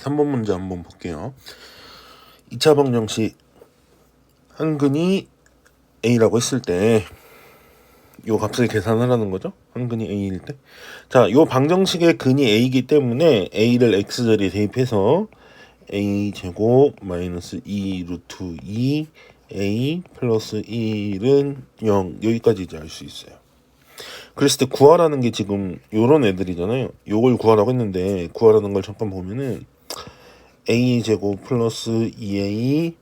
3번 문제 한번 볼게요. 2차 방정식 한근이 A라고 했을 때 요 값을 계산하라는 거죠. 한근이 A일 때. 자, 요 방정식의 근이 A이기 때문에 A를 X자리에 대입해서 A제곱 마이너스 2 루트 2 A 플러스 1은 0 여기까지 이제 알 수 있어요. 그랬을 때 구하라는 게 지금 요런 애들이잖아요. 요걸 구하라고 했는데 구하라는 걸 잠깐 보면은 A제곱 플러스 2A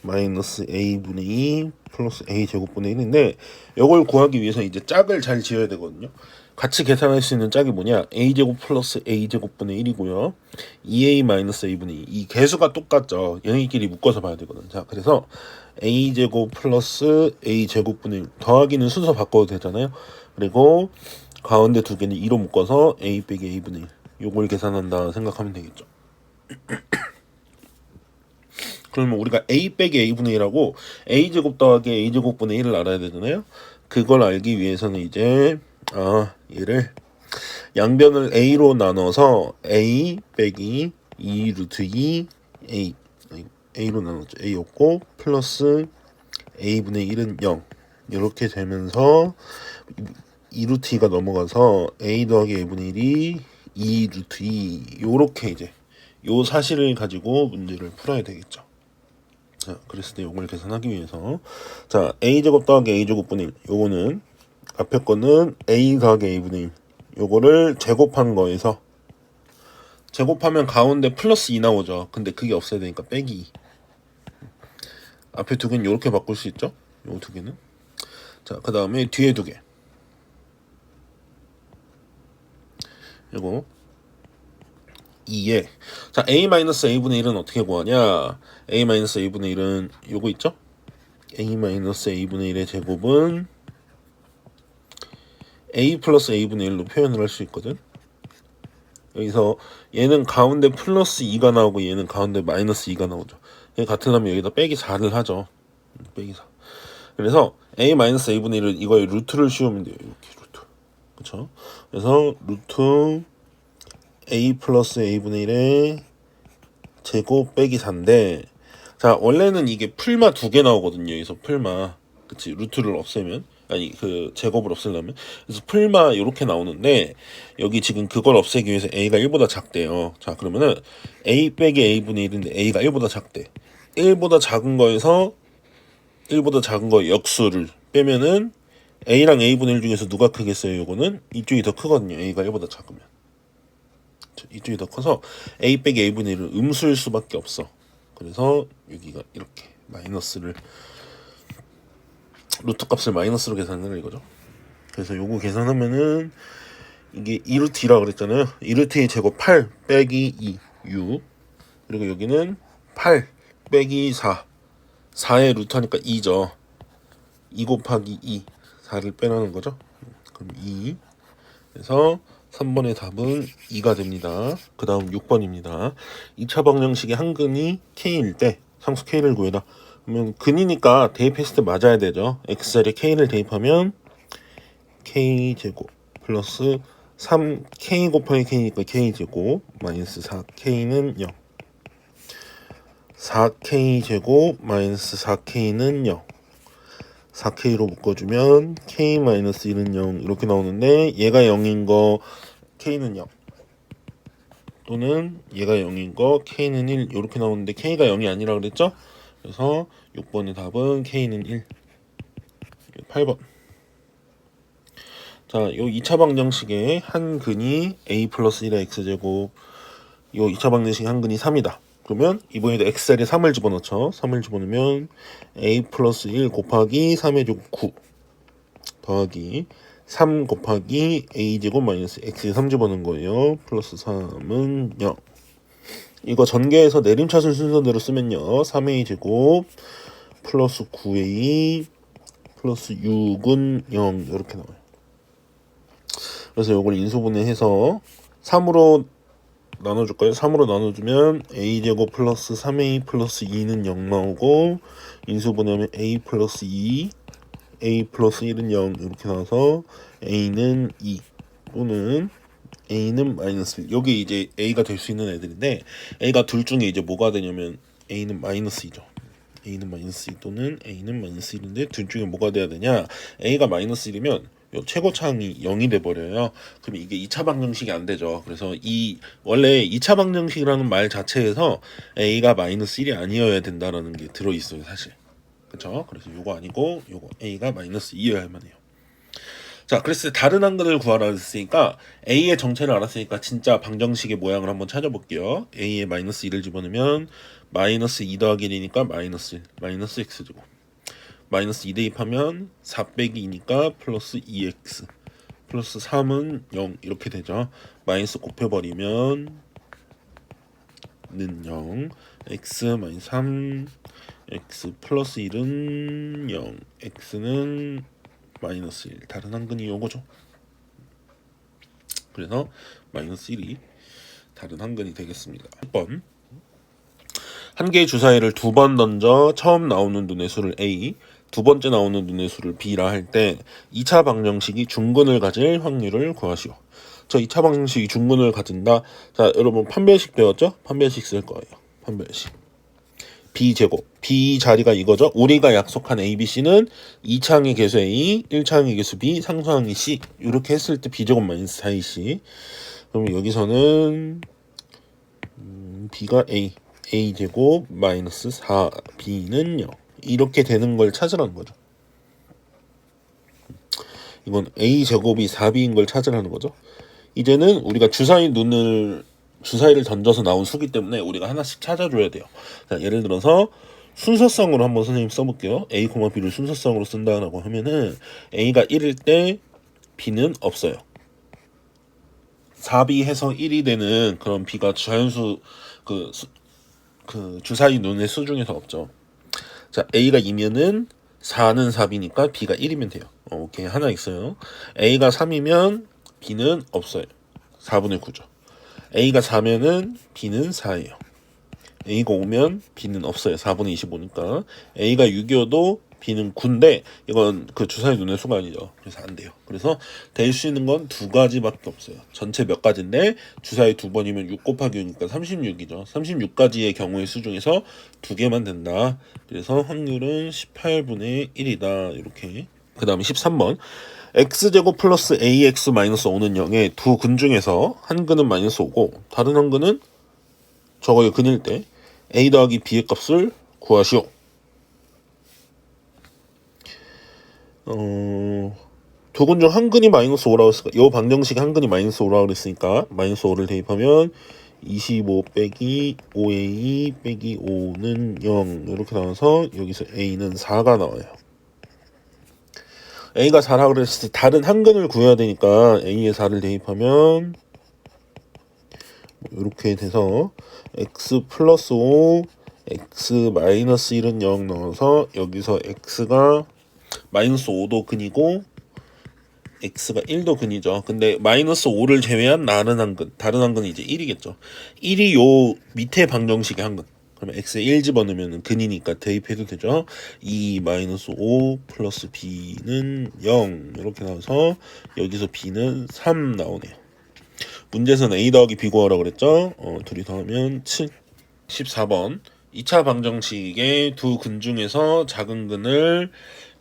마이너스 A분의 2 플러스 A제곱분의 1인데 이걸 구하기 위해서 이제 짝을 잘 지어야 되거든요. 같이 계산할 수 있는 짝이 뭐냐? A제곱 플러스 A제곱분의 1이고요 2A 마이너스 A분의 2. 이 개수가 똑같죠. 얘네끼리 묶어서 봐야 되거든. 자, 그래서 A제곱 플러스 A제곱분의 1 더하기는 순서 바꿔도 되잖아요. 그리고 가운데 두 개는 2로 묶어서 A 빼기 A분의 1 요걸 계산한다 생각하면 되겠죠. 그러면 우리가 A 빼기 A분의 1하고 A제곱 더하기 A제곱분의 1을 알아야 되잖아요. 그걸 알기 위해서는 이제 얘를 양변을 A로 나눠서 A 빼기 2 루트 2 A로 나눴죠. A였고 플러스 A분의 1은 0 이렇게 되면서 2 루트 2가 넘어가서 A 더하기 A분의 1이 2 루트 2 요렇게 이제 요 사실을 가지고 문제를 풀어야 되겠죠. 자, 그랬을 때 요걸 계산하기 위해서 자, A제곱 더하기 A제곱분의 1 요거는 앞에 거는 A 더하기 A분의 1 요거를 제곱한 거에서 제곱하면 가운데 플러스 2 나오죠. 근데 그게 없어야 되니까 빼기 2. 앞에 두 개는 요렇게 바꿀 수 있죠. 요 두 개는 자, 그 다음에 뒤에 두 개 요거 2에 자, A-A분의 1은 어떻게 구하냐? A-A분의 1은 요거 있죠? A-A분의 1의 제곱은 A 플러스 A분의 1로 표현을 할 수 있거든. 여기서 얘는 가운데 플러스 2가 나오고 얘는 가운데 마이너스 2가 나오죠. 얘 같으려면 여기다 빼기 4를 하죠. 빼기 4. 그래서 A-A분의 1을 이거에 루트를 씌우면 돼요. 이렇게 루트. 그쵸? 그래서 루트 A 플러스 A분의 1의 제곱 빼기 4인데 자, 원래는 이게 풀마 2개 나오거든요. 여기서 풀마 그치 루트를 없애면 아니 그 제곱을 없애려면 그래서 풀마 이렇게 나오는데 여기 지금 그걸 없애기 위해서 A가 1보다 작대요. 자, 그러면은 A 빼기 A분의 1인데 A가 1보다 작대. 1보다 작은 거에서 1보다 작은 거 역수를 빼면은 A랑 A분의 1 중에서 누가 크겠어요? 요거는 이쪽이 더 크거든요. A가 1보다 작으면 이쪽이 더 커서 A 빼기 A분의 1은 음수일 수밖에 없어. 그래서 여기가 이렇게 마이너스를 루트 값을 마이너스로 계산을 이거죠. 그래서 요거 계산하면은 이게 2루트 2라 그랬잖아요. 2루트의 제곱 8 빼기 2 6 그리고 여기는 8 빼기 4 4의 루트 하니까 2죠. 2 곱하기 2 4를 빼라는 거죠. 그럼 2 그래서 3번의 답은 2가 됩니다. 그 다음 6번입니다. 2차 방정식의 한근이 K일 때 상수 K를 구해라. 그러면 근이니까 대입했을 때 맞아야 되죠. X자리에 K를 대입하면 K제곱 플러스 3K 곱하기 K니까 K제곱 마이너스 4K는 0 4K제곱 마이너스 4K는 0 4K로 묶어주면 K-1은 0 이렇게 나오는데 얘가 0인 거 K는 0 또는 얘가 0인 거 K는 1 이렇게 나오는데 K가 0이 아니라 그랬죠? 그래서 6번의 답은 K는 1 8번 자, 요 2차 방정식의 한 근이 A 플러스 1의 X제곱 요 2차 방정식의 한 근이 3이다. 그러면 이번에도 X자리에 3을 집어넣죠. 3을 집어넣으면 A 플러스 1 곱하기 3의 제곱 9 더하기 3 곱하기 A제곱 마이너스 X에 3 집어넣은 거예요. 플러스 3은 0 이거 전개해서 내림차순 순서대로 쓰면요 3A제곱 플러스 9A 플러스 6은 0 이렇게 나와요. 그래서 이걸 인수분해해서 3으로 나눠줄까요? 3으로 나눠주면 A제곱 플러스 3A 플러스 2는 0 나오고 인수분해하면 A 플러스 2 A 플러스 1은 0 이렇게 나와서 A는 2 또는 a는 마이너스 1. 여기 이제 a가 될 수 있는 애들인데 a가 둘 중에 이제 뭐가 되냐면 a는 마이너스 2죠. a는 마이너스 2 또는 a는 마이너스 1인데 둘 중에 뭐가 돼야 되냐? a가 마이너스 1이면 요 최고차항이 0이 돼버려요. 그럼 이게 2차 방정식이 안 되죠. 그래서 이 원래 2차 방정식이라는 말 자체에서 a가 마이너스 1이 아니어야 된다라는 게 들어있어요, 사실. 그렇죠? 그래서 요거 아니고 요거 a가 마이너스 2여야만 해요. 자, 그래서 다른 한근을 구하라 했으니까 a의 정체를 알았으니까 진짜 방정식의 모양을 한번 찾아볼게요. a에 마이너스 2를 집어넣으면 마이너스 2 더하기 1이니까 마이너스 1, 마이너스 x제곱. 마이너스 2 대입하면 4 빼기 2니까 플러스 2x 플러스 3은 0 이렇게 되죠. 마이너스 곱해버리면 는 0, x 마이너스 3, x 플러스 1은 0, x는 마이너스 1. 다른 한근이 요거죠. 그래서 마이너스 1이 다른 한근이 되겠습니다. 1번 한 개의 주사위를 두 번 던져 처음 나오는 눈의 수를 A, 두 번째 나오는 눈의 수를 B라 할 때 2차 방정식이 중근을 가질 확률을 구하시오. 저 2차 방정식이 중근을 가진다. 자, 여러분 판별식 배웠죠? 판별식 쓸 거예요. 판별식. B제곱. B 자리가 이거죠. 우리가 약속한 ABC는 2차항의 개수 A, 1차항의 개수 B, 상수항이 C. 이렇게 했을 때 B제곱 마이너스 4AC. 그럼 여기서는 B가 A, A제곱 마이너스 4, B는 0. 이렇게 되는 걸 찾으라는 거죠. 이건 A제곱이 4B인 걸 찾으라는 거죠. 이제는 우리가 주사위를 던져서 나온 수기 때문에 우리가 하나씩 찾아줘야 돼요. 자, 예를 들어서 순서상으로 한번 선생님 써볼게요. A, B를 순서상으로 쓴다라고 하면은 A가 1일 때 B는 없어요. 4B 해서 1이 되는 그런 B가 자연수 그 주사위 눈의 수 중에서 없죠. 자, A가 2면은 4는 4B니까 B가 1이면 돼요. 오케이, 하나 있어요. A가 3이면 B는 없어요. 4분의 9죠. A가 4면은 B는 4예요. A가 5면 B는 없어요. 4분의 25니까. A가 6이어도 B는 9인데 이건 그 주사위 눈의 수가 아니죠. 그래서 안 돼요. 그래서 될 수 있는 건 두 가지밖에 없어요. 전체 몇 가지인데 주사위 두 번이면 6 곱하기 6이니까 36이죠. 36가지의 경우의 수 중에서 두 개만 된다. 그래서 확률은 18분의 1이다. 이렇게. 그 다음에 13번. x제곱 플러스 ax 마이너스 5는 0의 두 근 중에서 한 근은 마이너스 5고 다른 한 근은 저거의 근일 때 a 더하기 b의 값을 구하시오. 두 근 중 한 근이 마이너스 5라고 했으니까 이 방정식이 한 근이 마이너스 5라고 그랬으니까 마이너스 5를 대입하면 25 빼기 5a 빼기 5는 0 이렇게 나와서 여기서 a는 4가 나와요. a가 4라고 그랬을 때 다른 한 근을 구해야 되니까 a에 4를 대입하면 이렇게 돼서 x 플러스 5 x 마이너스 1은 0 넣어서 여기서 x가 마이너스 5도 근이고 x가 1도 근이죠. 근데 마이너스 5를 제외한 다른 한 근은 이제 1이겠죠. 1이 요 밑에 방정식의 한 근. 그러면 x에 1 집어넣으면 근이니까 대입해도 되죠. 2 마이너스 5 플러스 b는 0 이렇게 나와서 여기서 b는 3 나오네요. 문제에서는 a 더하기 b 구하라고 그랬죠. 둘이 더하면 7. 14번 2차 방정식의 두 근 중에서 작은 근을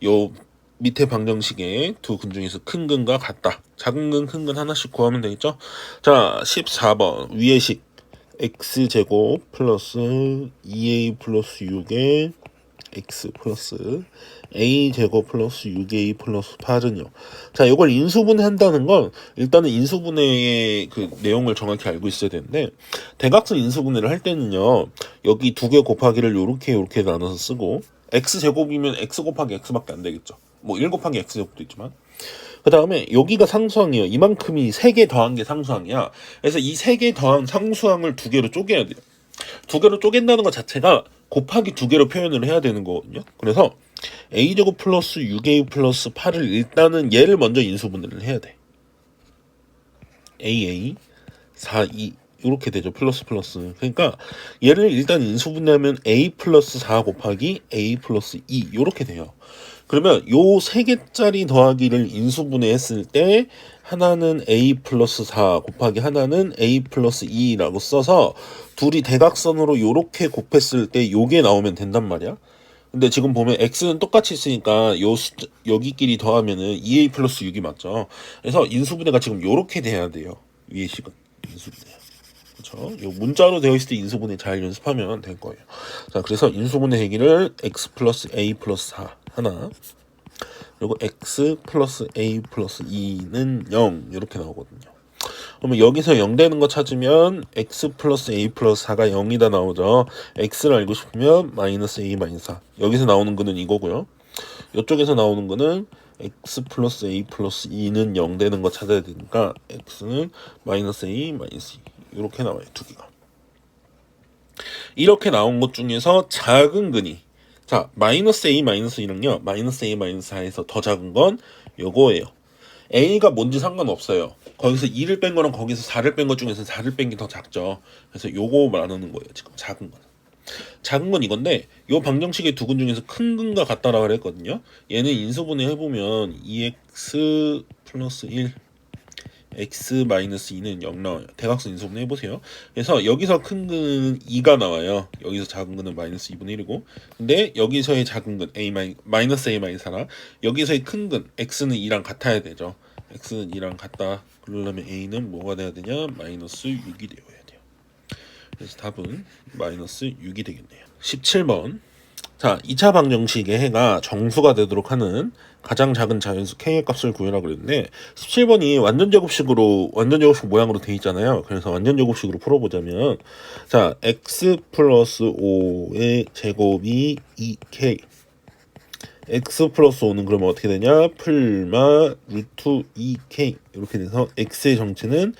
요 밑에 방정식의 두 근 중에서 큰 근과 같다. 작은 근, 큰 근 하나씩 구하면 되겠죠. 자, 14번 위의 식 x제곱 플러스 2a 플러스 6의 x 플러스 a제곱 플러스 6a 플러스 8은요. 자, 이걸 인수분해 한다는 건 일단은 인수분해의 그 내용을 정확히 알고 있어야 되는데 대각선 인수분해를 할 때는요. 여기 두 개 곱하기를 요렇게 나눠서 쓰고 x제곱이면 x 곱하기 x밖에 안 되겠죠. 뭐 1 곱하기 x제곱도 있지만 그 다음에 여기가 상수항이에요. 이만큼이 3개 더한 게 상수항이야. 그래서 이 3개 더한 상수항을 두 개로 쪼개야 돼요. 두 개로 쪼갠다는 것 자체가 곱하기 두 개로 표현을 해야 되는 거거든요. 그래서 a제곱 플러스 6a 플러스 8을 일단은 얘를 먼저 인수분해를 해야 돼. aa 4e 이렇게 되죠. 플러스 그러니까 얘를 일단 인수분해하면 a 플러스 4 곱하기 a 플러스 2 이렇게 돼요. 그러면 요 세 개짜리 더하기를 인수분해 했을 때 하나는 a 플러스 4 곱하기 하나는 a 플러스 2라고 써서 둘이 대각선으로 요렇게 곱했을 때 요게 나오면 된단 말이야. 근데 지금 보면 x는 똑같이 있으니까 여기끼리 더하면은 2a 플러스 6이 맞죠. 그래서 인수분해가 지금 요렇게 돼야 돼요. 위의 식은 인수분해. 그렇죠? 요 문자로 되어 있을 때 인수분해 잘 연습하면 될 거예요. 자, 그래서 인수분해 얘기를 x 플러스 a 플러스 4 하나, 그리고 x 플러스 a 플러스 2는 0 이렇게 나오거든요. 그러면 여기서 0 되는 거 찾으면 x 플러스 a 플러스 4가 0이다 나오죠. x를 알고 싶으면 마이너스 a 마이너스 4. 여기서 나오는 거는 이거고요. 이쪽에서 나오는 거는 x 플러스 a 플러스 2는 0 되는 거 찾아야 되니까 x는 마이너스 a 마이너스 2 이렇게 나와요. 두 개가. 이렇게 나온 것 중에서 작은 근이, 자, 마이너스 a 마이너스 2는요 마이너스 a 마이너스 4에서 더 작은 건 요거예요. a가 뭔지 상관없어요. 거기서 2를 뺀 거랑 거기서 4를 뺀 것 중에서 4를 뺀 게 더 작죠. 그래서 요거 말하는 거예요. 지금 작은 건. 작은 건 이건데 요 방정식의 두 근 중에서 큰 근과 같다라고 그랬거든요. 얘는 인수분해 해보면 2x 플러스 1 x 마이너스 2는 0 나와요. 대각선 인수분해 해보세요. 그래서 여기서 큰 근은 2가 나와요. 여기서 작은 근은 마이너스 2분의 1이고, 근데 여기서의 작은 근 마이너스 a 마이너스 4라 여기서의 큰 근 x는 2랑 같아야 되죠. x는 2랑 같다. 그러려면 a는 뭐가 돼야 되냐? 마이너스 6이 되어야 돼요. 그래서 답은 마이너스 6이 되겠네요. 17번. 자, 2차 방정식의 해가 정수가 되도록 하는 가장 작은 자연수 k의 값을 구해라 그랬는데 17번이 완전 제곱식 모양으로 돼 있잖아요. 그래서 완전 제곱식으로 풀어보자면, 자, x 플러스 5의 제곱이 2k, x 플러스 5는 그러면 어떻게 되냐? 풀마 루트 2k 이렇게 돼서 x의 정체는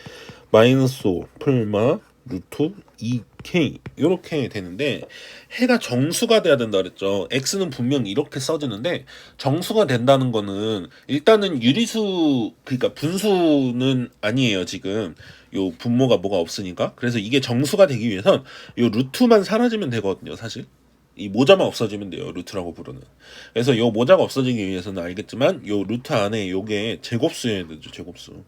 마이너스 5 풀마 루트 2k 이렇게 되는데, 해가 정수가 돼야 된다 그랬죠. x는 분명 이렇게 써지는데 정수가 된다는 거는 일단은 유리수, 그러니까 분수는 아니에요. 지금 요 분모가 뭐가 없으니까. 그래서 이게 정수가 되기 위해선 요 루트만 사라지면 되거든요. 사실 이 모자만 없어지면 돼요. 루트라고 부르는. 그래서 요 모자가 없어지기 위해서는 알겠지만 요 루트 안에 요게 제곱수여야 되죠. 제곱수.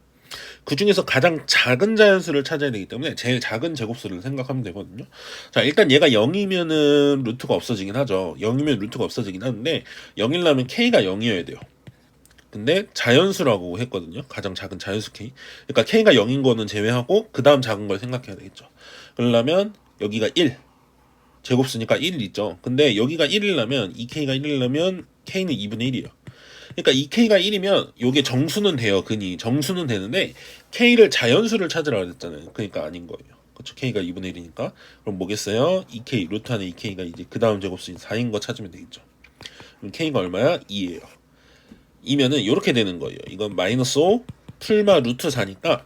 그 중에서 가장 작은 자연수를 찾아야 되기 때문에 제일 작은 제곱수를 생각하면 되거든요. 자, 일단 얘가 0이면은 루트가 없어지긴 하죠. 0이면 루트가 없어지긴 하는데 0이려면 k가 0이어야 돼요. 근데 자연수라고 했거든요. 가장 작은 자연수 k. 그러니까 k가 0인 거는 제외하고 그 다음 작은 걸 생각해야 되겠죠. 그러려면 여기가 1. 제곱수니까 1 있죠. 근데 여기가 1이려면 2k가 1이려면 k는 2분의 1이에요. 그러니까 이 k가 1이면 요게 정수는 돼요. 근이 정수는 되는데 k를 자연수를 찾으라 그랬잖아요. 그러니까 아닌 거예요. 그렇죠. k가 2분의 1이니까 그럼 뭐겠어요? 2k 루트 안에 2k가 이제 그 다음 제곱수인 4인 거 찾으면 되겠죠. 그럼 k가 얼마야? 2예요. 2면은 이렇게 되는 거예요. 이건 마이너스 5 풀마 루트 4니까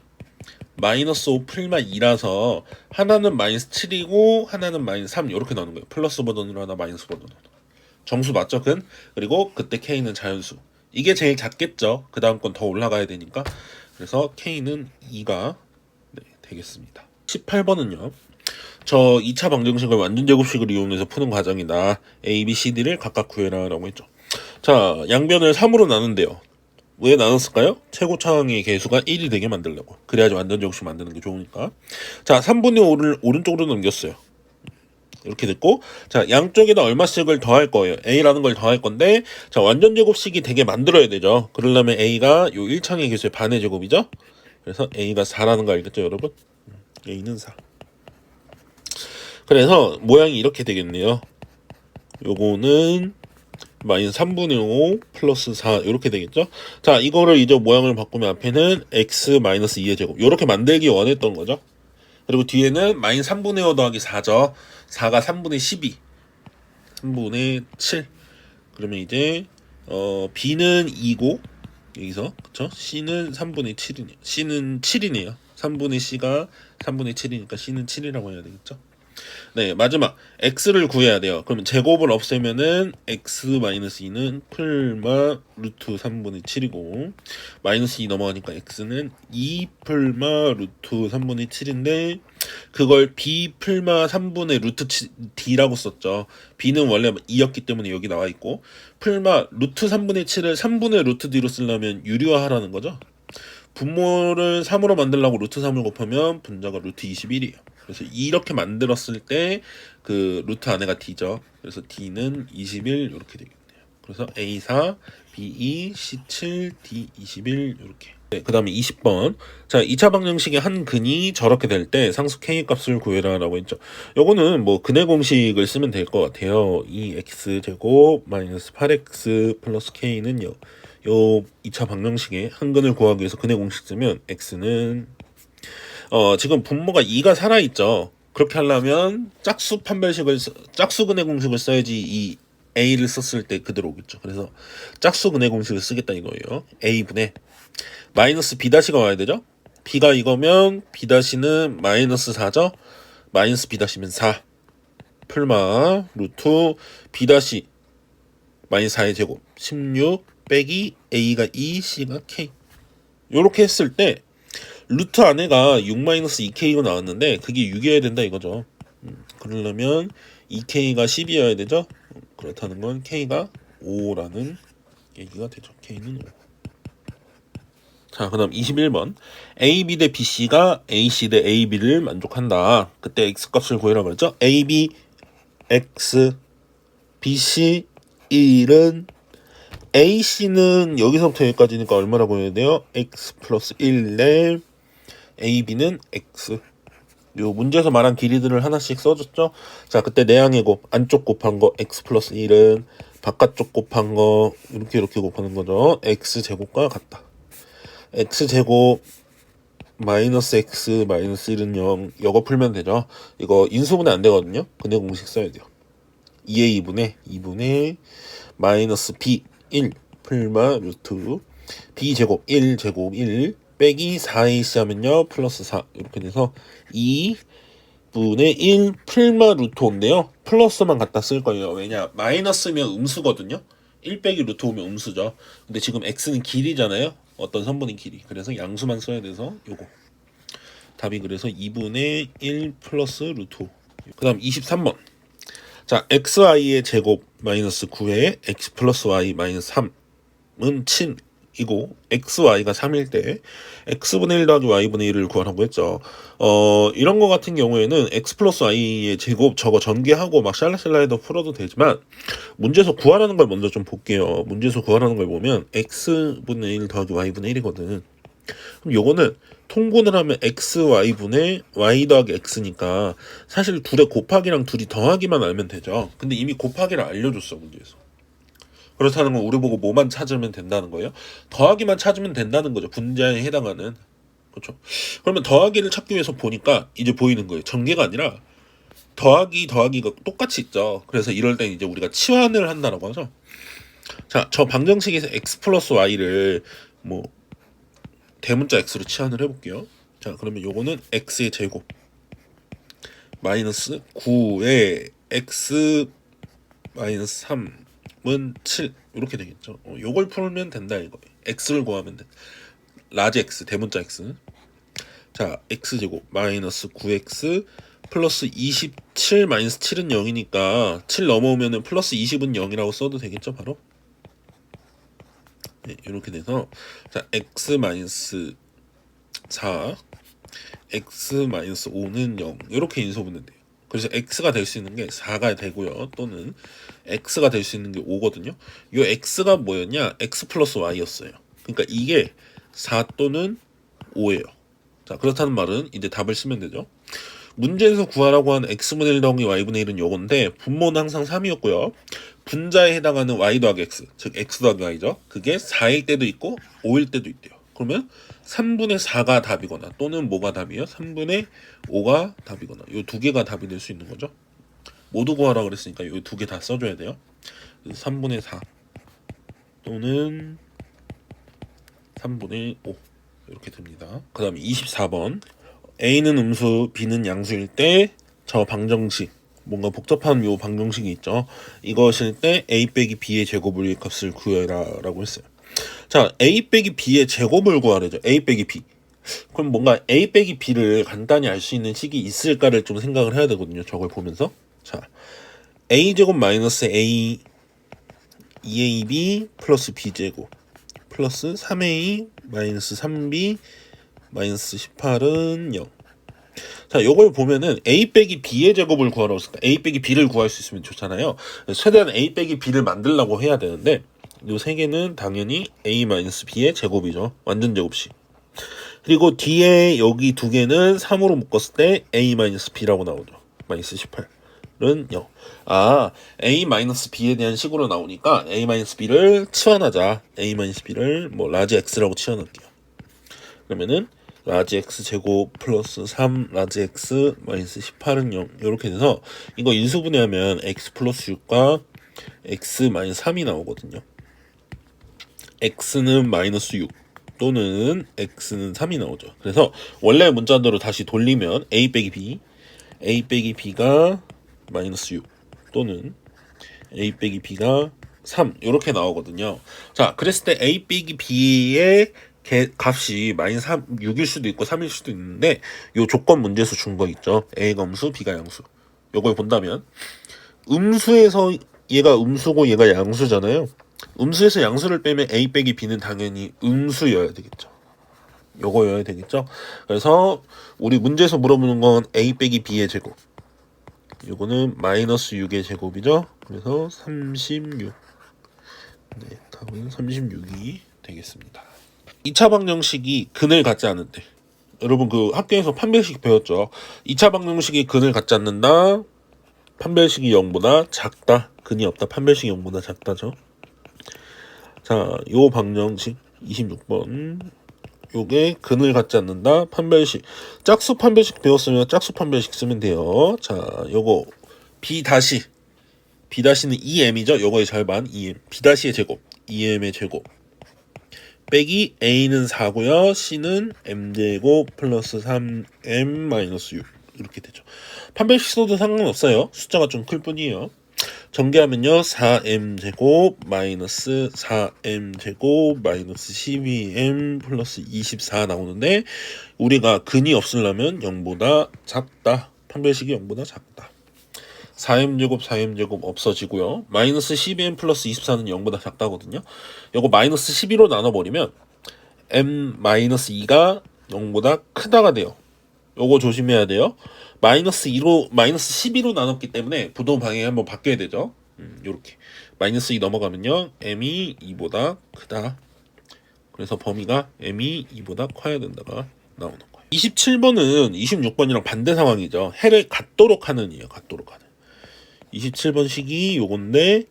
마이너스 5 풀마 2라서 하나는 마이너스 7이고 하나는 마이너스 3 이렇게 나오는 거예요. 플러스 버전으로 하나 마이너스 버전으로. 정수 맞죠? 근? 그리고 그때 k는 자연수. 이게 제일 작겠죠. 그 다음 건 더 올라가야 되니까. 그래서 k는 2가 되겠습니다. 18번은요. 저 2차 방정식을 완전 제곱식을 이용해서 푸는 과정이다. a, b, c, d를 각각 구해라 라고 했죠. 자, 양변을 3으로 나눈대요. 왜 나눴을까요? 최고차항의 개수가 1이 되게 만들려고. 그래야지 완전 제곱식 만드는 게 좋으니까. 자, 3분의 5를 오른쪽으로 넘겼어요. 이렇게 됐고, 자, 양쪽에다 얼마씩을 더할 거예요. a라는 걸 더할 건데, 자, 완전 제곱식이 되게 만들어야 되죠. 그러려면 a가 요 1창의 개수의 반의 제곱이죠. 그래서 a가 4라는 거 알겠죠, 여러분? a는 4. 그래서 모양이 이렇게 되겠네요. 요거는 마이너스 3분의 5 플러스 4 이렇게 되겠죠. 자, 이거를 이제 모양을 바꾸면 앞에는 x 마이너스 2의 제곱 이렇게 만들기 원했던 거죠. 그리고 뒤에는 마이너스 3분의 5 더하기 4죠. 4가 3분의 12 3분의 7. 그러면 이제 b는 2고 여기서 그쵸? c는 3분의 7이네요. c는 7이네요. 3분의 c가 3분의 7이니까 c는 7이라고 해야 되겠죠. 네, 마지막 x를 구해야 돼요. 그러면 제곱을 없애면은 x-2는 풀마 루트 3분의 7이고 마이너스 2 넘어가니까 x는 2 풀마 루트 3분의 7인데 그걸 b 풀마 3분의 루트 d라고 썼죠. b는 원래 2였기 때문에 여기 나와 있고 풀마 루트 3분의 7을 3분의 루트 d로 쓰려면 유리화하라는 거죠. 분모를 3으로 만들려고 루트 3을 곱하면 분자가 루트 21이에요. 그래서 이렇게 만들었을 때 그 루트 안에가 d죠. 그래서 d는 21 이렇게 되겠네요. 그래서 A4, B2, C7, D21 이렇게. 네, 그 다음에 20번. 자, 2차 방정식의 한 근이 저렇게 될 때 상수 K 값을 구해라 라고 했죠. 요거는 뭐 근의 공식을 쓰면 될 것 같아요. 2x제곱 마이너스 8x 플러스 K는 요 2차 방정식의 한 근을 구하기 위해서 근의 공식 쓰면 x는 지금 분모가 2가 살아있죠. 그렇게 하려면 짝수근의 공식을 써야지 이 a를 썼을 때 그대로 오겠죠. 그래서 짝수근의 공식을 쓰겠다 이거예요. a분의 마이너스 b-가 와야 되죠. b가 이거면 b-는 마이너스 4죠. 마이너스 b-면 4 풀마 루트 b- 마이너스 4의 제곱 16 빼기 a가 2 c가 k 요렇게 했을 때 루트 안에가 6-2k가 나왔는데 그게 6이어야 된다 이거죠. 그러려면 2k가 10이어야 되죠. 그렇다는 건 k가 5라는 얘기가 되죠. k는 5. 자, 그 다음 21번. AB 대 BC가 AC 대 AB를 만족한다. 그때 x값을 구해라 그랬죠. AB, x, BC, 1은 AC는 여기서부터 여기까지니까 얼마라고 해야 돼요? x 플러스 1에 AB는 x. 요 문제에서 말한 길이들을 하나씩 써줬죠. 자, 그때 내항의 곱 안쪽 곱한 거 x 플러스 1은 바깥쪽 곱한 거 이렇게 곱하는 거죠. x 제곱과 같다. x 제곱 마이너스 x 마이너스 1은 0. 이거 풀면 되죠. 이거 인수분해 안 되거든요. 근데 공식 써야 돼요. 2의 2분의 마이너스 b 1 풀마 루트 b 제곱 1 제곱 1 빼기 4ac 하면요 플러스 4 이렇게 돼서 2분의 1 풀마 루트 5인데요. 플러스만 갖다 쓸 거예요. 왜냐 마이너스면 음수거든요. 1 빼기 루트 5면 음수죠. 근데 지금 x는 길이잖아요. 어떤 선분의 길이. 그래서 양수만 써야 돼서 요거 답이 그래서 2분의 1 플러스 루트 5. 그 다음 23번. 자, xy의 제곱 마이너스 9에 x 플러스 y 마이너스 3은 7이고 xy가 3일 때 x분의 1 더하기 y분의 1을 구하라고 했죠. 이런 거 같은 경우에는 x 플러스 y의 제곱 저거 전개하고 막 샬라샬라해도 풀어도 되지만 문제에서 구하라는 걸 먼저 좀 볼게요. 문제에서 구하라는 걸 보면 x분의 1 더하기 y분의 1이거든. 그럼 요거는 통분을 하면 xy분의 y 더하기 x니까 사실 둘의 곱하기랑 둘이 더하기만 알면 되죠. 근데 이미 곱하기를 알려줬어 문제에서. 그렇다는 건 우리 보고 뭐만 찾으면 된다는 거예요? 더하기만 찾으면 된다는 거죠. 분자에 해당하는. 그렇죠. 그러면 더하기를 찾기 위해서 보니까 이제 보이는 거예요. 전개가 아니라 더하기가 똑같이 있죠. 그래서 이럴 땐 이제 우리가 치환을 한다라고 하죠. 자, 저 방정식에서 x 플러스 y를 뭐 대문자 x로 치환을 해볼게요. 자, 그러면 요거는 x의 제곱 마이너스 9에 x 마이너스 3은 7 이렇게 되겠죠. 요걸 풀면 된다 이거예요. x를 구하면 돼. 라지 x 대문자 x. 자, x 제곱 마이너스 9x 플러스 27 마이너스 7은 0이니까 7 넘어오면은 플러스 20은 0이라고 써도 되겠죠, 바로. 네, 이렇게 돼서 자 x 마이너스 4 x 마이너스 5는 0 이렇게 인수분해 돼요. 그래서 x가 될 수 있는 게 4가 되고요. 또는 x가 될 수 있는 게 5거든요. 이 x가 뭐였냐? x 플러스 y였어요. 그러니까 이게 4 또는 5예요. 자, 그렇다는 말은 이제 답을 쓰면 되죠. 문제에서 구하라고 한 x분의 1 더하기 y분의 1은 요건데 분모는 항상 3이었고요. 분자에 해당하는 y 더하기 x, 즉 x 더하기 y죠. 그게 4일 때도 있고 5일 때도 있대요. 그러면 3분의 4가 답이거나 또는 뭐가 답이에요? 3분의 5가 답이거나 이 두 개가 답이 될 수 있는 거죠. 모두 구하라 그랬으니까 이 두 개 다 써줘야 돼요. 3분의 4 또는 3분의 5 이렇게 됩니다. 그 다음에 24번 A는 음수, B는 양수일 때 저 방정식, 뭔가 복잡한 요 방정식이 있죠. 이것일 때 a 빼기 b의 제곱을 값을 구해라 라고 했어요. 자, a 빼기 b의 제곱을 구하래죠. a 빼기 b. 그럼 뭔가 a 빼기 b를 간단히 알 수 있는 식이 있을까를 좀 생각을 해야 되거든요. 저걸 보면서. 자, a제곱 마이너스 a 2ab 플러스 b제곱 플러스 3a 마이너스 3b 마이너스 18은 0. 자, 요걸 보면은 a 빼기 b의 제곱을 구하라고 했으니까 a 빼기 b를 구할 수 있으면 좋잖아요. 최대한 a 빼기 b를 만들려고 해야 되는데 요 세 개는 당연히 a 마이너스 b의 제곱이죠. 완전 제곱식. 그리고 뒤에 여기 두 개는 3으로 묶었을 때 a 마이너스 b라고 나오죠. 마이너스 18은 0. 아, a 마이너스 b에 대한 식으로 나오니까 a 마이너스 b를 치환하자. a 마이너스 b를 뭐 라지 x라고 치환할게요. 그러면은 라지 x 제곱 플러스 3 라지 x 마이너스 18은 0 이렇게 돼서 이거 인수분해하면 x 플러스 6과 x 마이너스 3이 나오거든요. x는 마이너스 6 또는 x는 3이 나오죠. 그래서 원래 문자대로 다시 돌리면 a 빼기 b가 마이너스 6 또는 a 빼기 b가 3 이렇게 나오거든요. 자, 그랬을 때 a 빼기 b의 값이 마이너스 6일 수도 있고 3일 수도 있는데 요 조건 문제에서 준 거 있죠. a가 음수, b가 양수. 요걸 본다면 음수에서 얘가 음수고 얘가 양수잖아요. 음수에서 양수를 빼면 a 빼기 b는 당연히 음수여야 되겠죠. 요거여야 되겠죠. 그래서 우리 문제에서 물어보는 건 a 빼기 b의 제곱. 요거는 마이너스 6의 제곱이죠. 그래서 36. 네, 답은 36이 되겠습니다. 2차 방정식이 근을 갖지 않는데, 여러분 그 학교에서 판별식 배웠죠. 2차 방정식이 근을 갖지 않는다. 판별식이 0보다 작다. 근이 없다. 판별식이 0보다 작다죠. 자, 요 방정식 26번. 요게 근을 갖지 않는다. 판별식. 짝수 판별식 배웠으면 짝수 판별식 쓰면 돼요. 자, 요거 b 다시. b 다시는 2m이죠. 요거의 절반 2m. b 다시의 제곱. 2m의 제곱. 빼기 a는 4고요. c는 m제곱 플러스 3m 마이너스 6 이렇게 되죠. 판별식 써도 상관없어요. 숫자가 좀 클 뿐이에요. 전개하면요 4m제곱 마이너스 4m제곱 마이너스 12m 플러스 24 나오는데 우리가 근이 없으려면 0보다 작다. 판별식이 0보다 작다. 4m제곱 없어지고요. 마이너스 12m 플러스 24는 0보다 작다거든요. 요거 마이너스 12로 나눠버리면 m-2가 0보다 크다가 돼요. 요거 조심해야 돼요. 마이너스 12로 나눴기 때문에 부동 방향이 한번 바뀌어야 되죠. 요렇게 마이너스 2 넘어가면요 m이 2보다 크다. 그래서 범위가 m이 2보다 커야 된다가 나오는 거예요. 27번은 26번이랑 반대 상황이죠. 해를 갖도록 하는이에요. 갖도록 하는. 27번 식이 요건데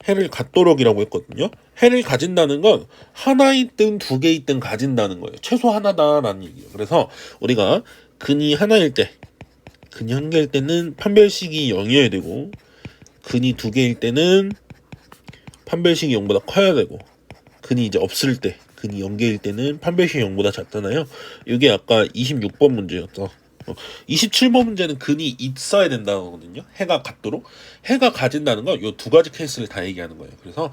해를 갖도록이라고 했거든요. 해를 가진다는 건 하나 있든 두 개 있든 가진다는 거예요. 최소 하나다라는 얘기예요. 그래서 우리가 근이 하나일 때, 근이 한 개일 때는 판별식이 0이어야 되고 근이 두 개일 때는 판별식이 0보다 커야 되고 근이 이제 없을 때, 근이 0개일 때는 판별식이 0보다 작잖아요. 이게 아까 26번 문제였죠. 27번 문제는 근이 있어야 된다거든요. 해가 같도록. 해가 가진다는 건 이 두 가지 케이스를 다 얘기하는 거예요. 그래서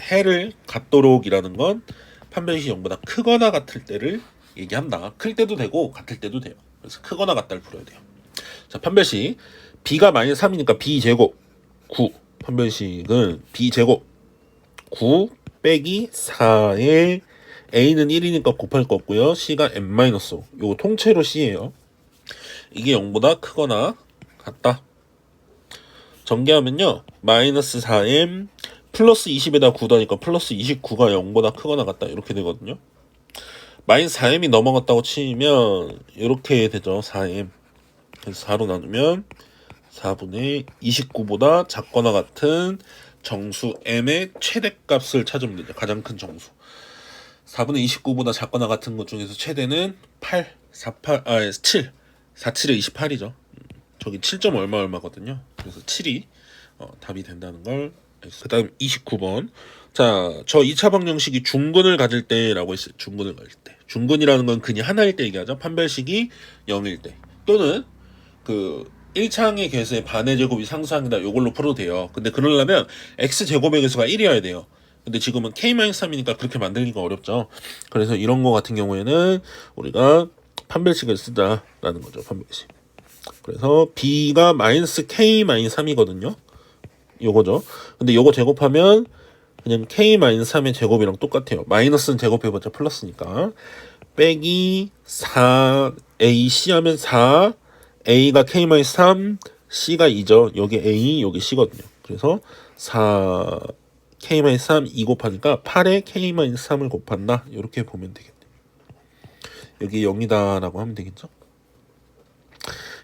해를 갖도록이라는 건 판별식이 0보다 크거나 같을 때를 얘기한다. 클 때도 되고 같을 때도 돼요. 그래서 크거나 같다를 풀어야 돼요. 자, 판별식 b가 마이너스 3이니까 b제곱 9. 판별식은 b제곱 9 빼기 4에 a는 1이니까 곱할 거 없고요. c가 m-5. 요거 통째로 c예요. 이게 0보다 크거나 같다. 전개하면요. 마이너스 4m 플러스 20에다 9다니까 플러스 29가 0보다 크거나 같다. 이렇게 되거든요. 마이너스 4m이 넘어갔다고 치면 이렇게 되죠. 4m. 그래서 4로 나누면 4분의 29보다 작거나 같은 정수 m의 최대값을 찾으면 되죠. 가장 큰 정수. 4분의 29보다 작거나 같은 것 중에서 최대는 8, 7. 47에 28이죠. 저기 7점 얼마거든요. 그래서 7이 답이 된다는 걸. 그 다음 29번. 자, 저 2차 방정식이 중근을 가질 때라고 했어요. 중근을 가질 때. 중근이라는 건 근이 하나일 때 얘기하죠. 판별식이 0일 때. 또는 그 1차항의 개수의 반의 제곱이 상수항이다. 요걸로 풀어도 돼요. 근데 그러려면 x제곱의 개수가 1이어야 돼요. 근데 지금은 k-3이니까 그렇게 만들기가 어렵죠. 그래서 이런 거 같은 경우에는 우리가 판별식을 쓰자라는 거죠. 판별식. 그래서 b가 마이너스 k-3이거든요. 요거죠. 근데 요거 제곱하면 그냥 k-3의 제곱이랑 똑같아요. 마이너스는 제곱해봤자 플러스니까. 빼기 4ac 하면 4, a가 k-3, c가 2죠. 여기 a, 여기 c거든요. 그래서 4 k-3 2 곱하니까 8에 k-3을 곱한다. 이렇게 보면 되겠네요. 여기 0이다 라고 하면 되겠죠.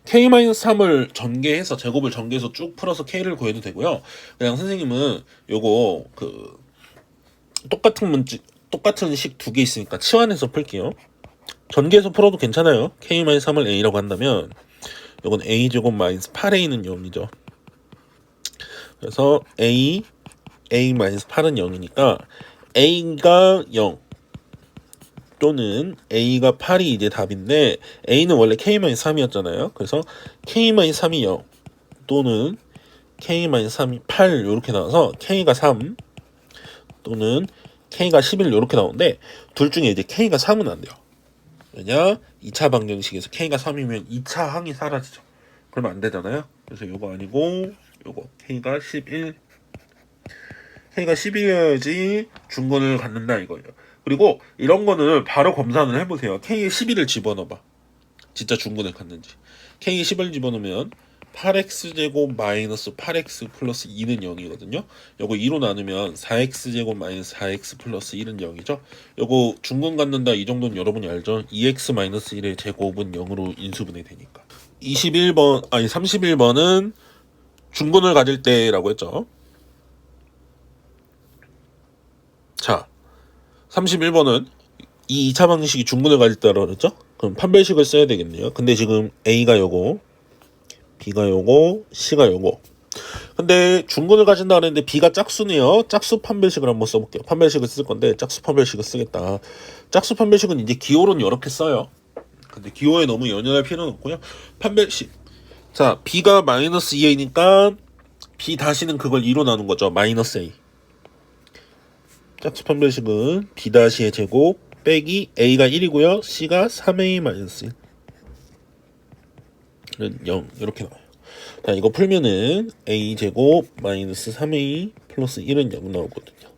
k-3을 전개해서 제곱을 전개해서 쭉 풀어서 k를 구해도 되고요. 그냥 선생님은 요거 그 똑같은 식 두 개 있으니까 치환해서 풀게요. 전개해서 풀어도 괜찮아요. k-3을 a라고 한다면 요건 a제곱 마이너스 8a는 0이죠. 그래서 a 마이너스 8은 0이니까 a가 0 또는 a가 8이 이제 답인데 a는 원래 k-3이었잖아요. 그래서 k-3이 0 또는 k-3이 8 이렇게 나와서 k가 3 또는 k가 11 이렇게 나오는데 둘 중에 이제 k가 3은 안 돼요. 왜냐? 2차 방정식에서 k가 3이면 2차 항이 사라지죠. 그러면 안 되잖아요. 그래서 요거 아니고 요거 k가 11 k가 11이어야지 중근을 갖는다 이거예요. 그리고 이런 거는 바로 검사를 해보세요. k에 11을 집어넣어봐. 진짜 중근을 갖는지. k에 10을 집어넣으면 8x제곱 마이너스 8x 플러스 2는 0이거든요. 요거 2로 나누면 4x제곱 마이너스 4x 플러스 1은 0이죠. 요거 중근 갖는다 이 정도는 여러분이 알죠. 2x 마이너스 1의 제곱은 0으로 인수분해 되니까. 31번은 중근을 가질 때라고 했죠. 자, 31번은 이 2차 방정식이 중근을 가질 때라고 그랬죠? 그럼 판별식을 써야 되겠네요. 근데 지금 A가 요거, B가 요거, C가 요거. 근데 중근을 가진다 그랬는데 B가 짝수네요. 짝수 판별식을 한번 써볼게요. 판별식을 쓸 건데 짝수 판별식을 쓰겠다. 짝수 판별식은 이제 기호로는 이렇게 써요. 근데 기호에 너무 연연할 필요는 없고요. 판별식. 자, B가 마이너스 2A니까 B 다시는 그걸 2로 나눈 거죠. 마이너스 A. 짝수 판별식은 B-의 제곱 빼기 A가 1이고요. C가 3A-1는 0 이렇게 나와요. 자, 이거 풀면은 A 제곱 마이너스 3A 플러스 1은 0 나오거든요.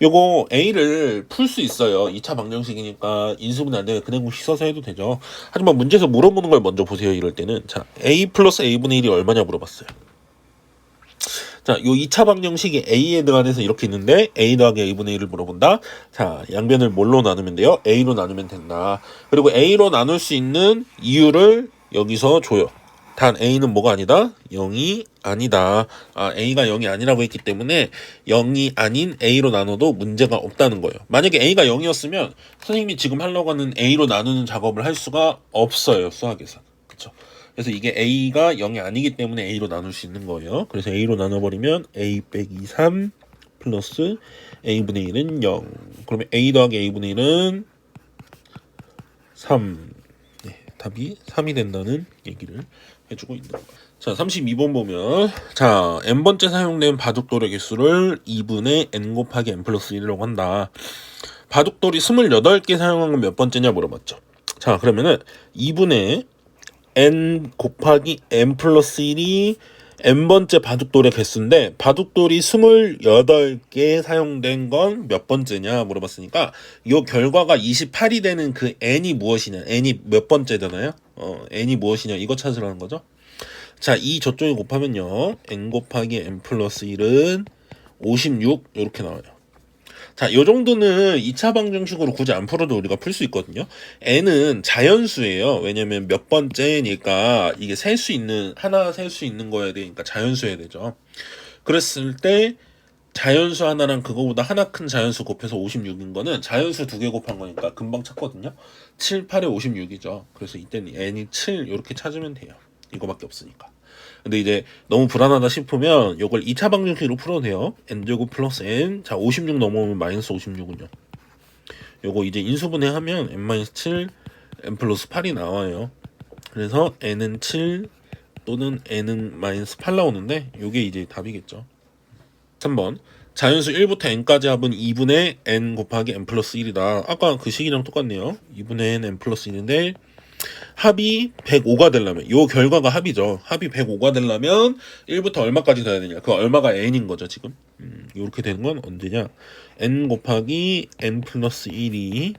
요거 A를 풀 수 있어요. 2차 방정식이니까 인수분해 안 되면 그냥 써서 해도 되죠. 하지만 문제에서 물어보는 걸 먼저 보세요. 이럴 때는. 자, A 플러스 A분의 1이 얼마냐 물어봤어요. 자, 요 2차 방정식이 A에 대한해서 이렇게 있는데 A 더하기 A분의 1을 물어본다. 자, 양변을 뭘로 나누면 돼요? A로 나누면 된다. 그리고 A로 나눌 수 있는 이유를 여기서 줘요. 단 A는 뭐가 아니다? 0이 아니다. A가 0이 아니라고 했기 때문에 0이 아닌 A로 나눠도 문제가 없다는 거예요. 만약에 A가 0이었으면 선생님이 지금 하려고 하는 A로 나누는 작업을 할 수가 없어요. 수학에서. 그쵸? 그래서 이게 A가 0이 아니기 때문에 A로 나눌 수 있는 거예요. 그래서 A로 나눠버리면 A 빼기 3 플러스 A분의 1은 0. 그러면 A 더하기 A분의 1은 3. 네, 답이 3이 된다는 얘기를 해주고 있는 거예요. 자, 32번 보면 자, n번째 사용된 바둑돌의 개수를 2분의 n 곱하기 n 플러스 1이라고 한다. 바둑돌이 28개 사용한 건 몇 번째냐 물어봤죠. 자, 그러면은 2분의 n 곱하기 n 플러스 1이 n번째 바둑돌의 개수인데 바둑돌이 28개 사용된 건 몇 번째냐 물어봤으니까 이 결과가 28이 되는 그 n이 무엇이냐, n이 몇 번째잖아요. n이 무엇이냐 이거 찾으라는 거죠. 자, 이 저쪽에 곱하면요 n 곱하기 n 플러스 1은 56 이렇게 나와요. 자, 요 정도는 2차 방정식으로 굳이 안 풀어도 우리가 풀 수 있거든요. n은 자연수예요. 왜냐면 몇 번째니까 이게 셀 수 있는, 하나 셀 수 있는 거여야 되니까 자연수여야 되죠. 그랬을 때 자연수 하나랑 그거보다 하나 큰 자연수 곱해서 56인 거는 자연수 두 개 곱한 거니까 금방 찾거든요. 7, 8에 56이죠. 그래서 이때는 n이 7 이렇게 찾으면 돼요. 이거밖에 없으니까. 근데 이제 너무 불안하다 싶으면 이걸 2차 방정식으로 풀어도 돼요. n제곱 플러스 n. 자, 56 넘어오면 마이너스 56은요. 요거 이제 인수분해하면 n-7 n 플러스 8이 나와요. 그래서 n은 7, 또는 n은 마이너스 8 나오는데 요게 이제 답이겠죠. 3번 자연수 1부터 n까지 합은 2분의 n 곱하기 n 플러스 1이다. 아까 그 식이랑 똑같네요. 2분의 n plus 1인데 합이 105가 되려면 요 결과가 합이죠. 합이 105가 되려면 1부터 얼마까지 돼야 되냐. 그 얼마가 n인 거죠 지금. 이렇게 되는 건 언제냐. n 곱하기 n 플러스 1이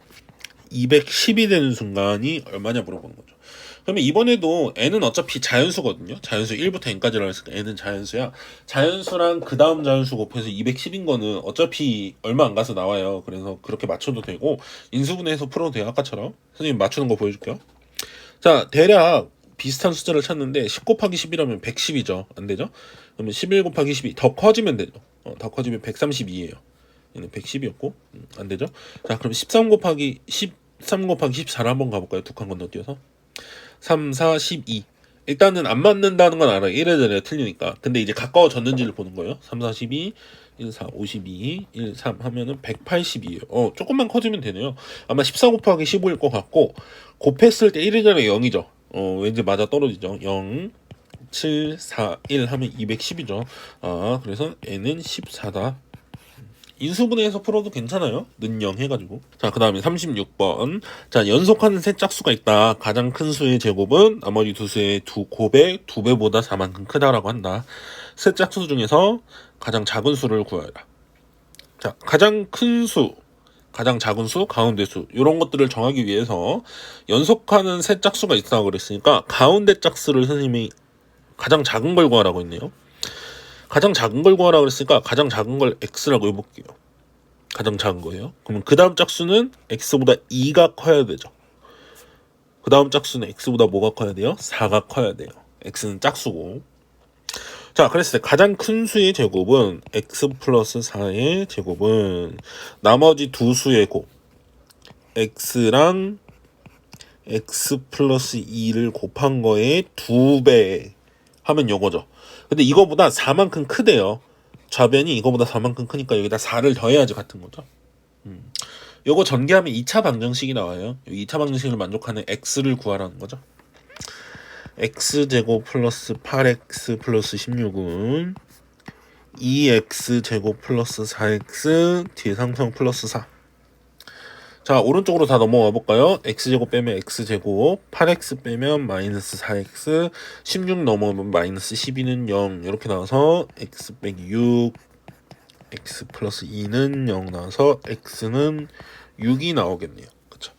210이 되는 순간이 얼마냐 물어보는 거죠. 그러면 이번에도 n은 어차피 자연수거든요. 자연수 1부터 n까지라고 했을 때 n은 자연수야. 자연수랑 그 다음 자연수 곱해서 210인 거는 어차피 얼마 안 가서 나와요. 그래서 그렇게 맞춰도 되고 인수분해해서 풀어도 돼요. 아까처럼. 선생님 맞추는 거 보여줄게요. 자, 대략 비슷한 숫자를 찾는데 10 곱하기 10이라면 110이죠. 안 되죠? 그러면 11 곱하기 10이 더 커지면 되죠. 더 커지면 132예요. 얘는 110이었고 안 되죠? 자, 그럼 13 곱하기 14를 한번 가볼까요? 두 칸 건너뛰어서 3, 4, 12. 일단은 안 맞는다는 건 알아요. 1에 틀리니까. 근데 이제 가까워졌는지를 보는 거예요. 3, 4, 12, 1, 4, 52, 1, 3 하면은 182예요. 조금만 커지면 되네요. 아마 14 곱하기 15일 것 같고 곱했을 때 1이 전에 0이죠. 왠지 맞아 떨어지죠. 0, 7, 4, 1 하면 210이죠. 아, 그래서 n은 14다. 인수분해해서 풀어도 괜찮아요. 는 0 해가지고. 자, 그 다음에 36번. 자, 연속하는 세 짝수가 있다. 가장 큰 수의 제곱은 나머지 두 수의 두 곱의 2배보다 4만큼 크다라고 한다. 세 짝수 중에서 가장 작은 수를 구하라. 자, 가장 큰 수, 가장 작은 수, 가운데 수 이런 것들을 정하기 위해서 연속하는 세 짝수가 있다고 그랬으니까 가운데 짝수를 선생님이 가장 작은 걸 구하라고 했네요. 가장 작은 걸 구하라 그랬으니까 가장 작은 걸 x라고 해볼게요. 가장 작은 거예요. 그러면 그 다음 짝수는 x보다 2가 커야 되죠. 그 다음 짝수는 x보다 뭐가 커야 돼요? 4가 커야 돼요. x는 짝수고. 자, 그랬을 때 가장 큰 수의 제곱은 x 플러스 4의 제곱은 나머지 두 수의 곱 x랑 x 플러스 2를 곱한 거에 2배 하면 요거죠. 근데 이거보다 4만큼 크대요. 좌변이 이거보다 4만큼 크니까 여기다 4를 더해야지 같은 거죠. 요거 전개하면 2차 방정식이 나와요. 2차 방정식을 만족하는 x를 구하라는 거죠. x제곱 플러스 8x 플러스 16은 2x제곱 플러스 4x 뒤에 상수항 플러스 4. 자, 오른쪽으로 다 넘어가 볼까요? x제곱 빼면 x제곱, 8x 빼면 마이너스 4x, 16 넘어오면 마이너스 12는 0 이렇게 나와서 x 빼기 6, x 플러스 2는 0 나와서 x는 6이 나오겠네요. 그쵸?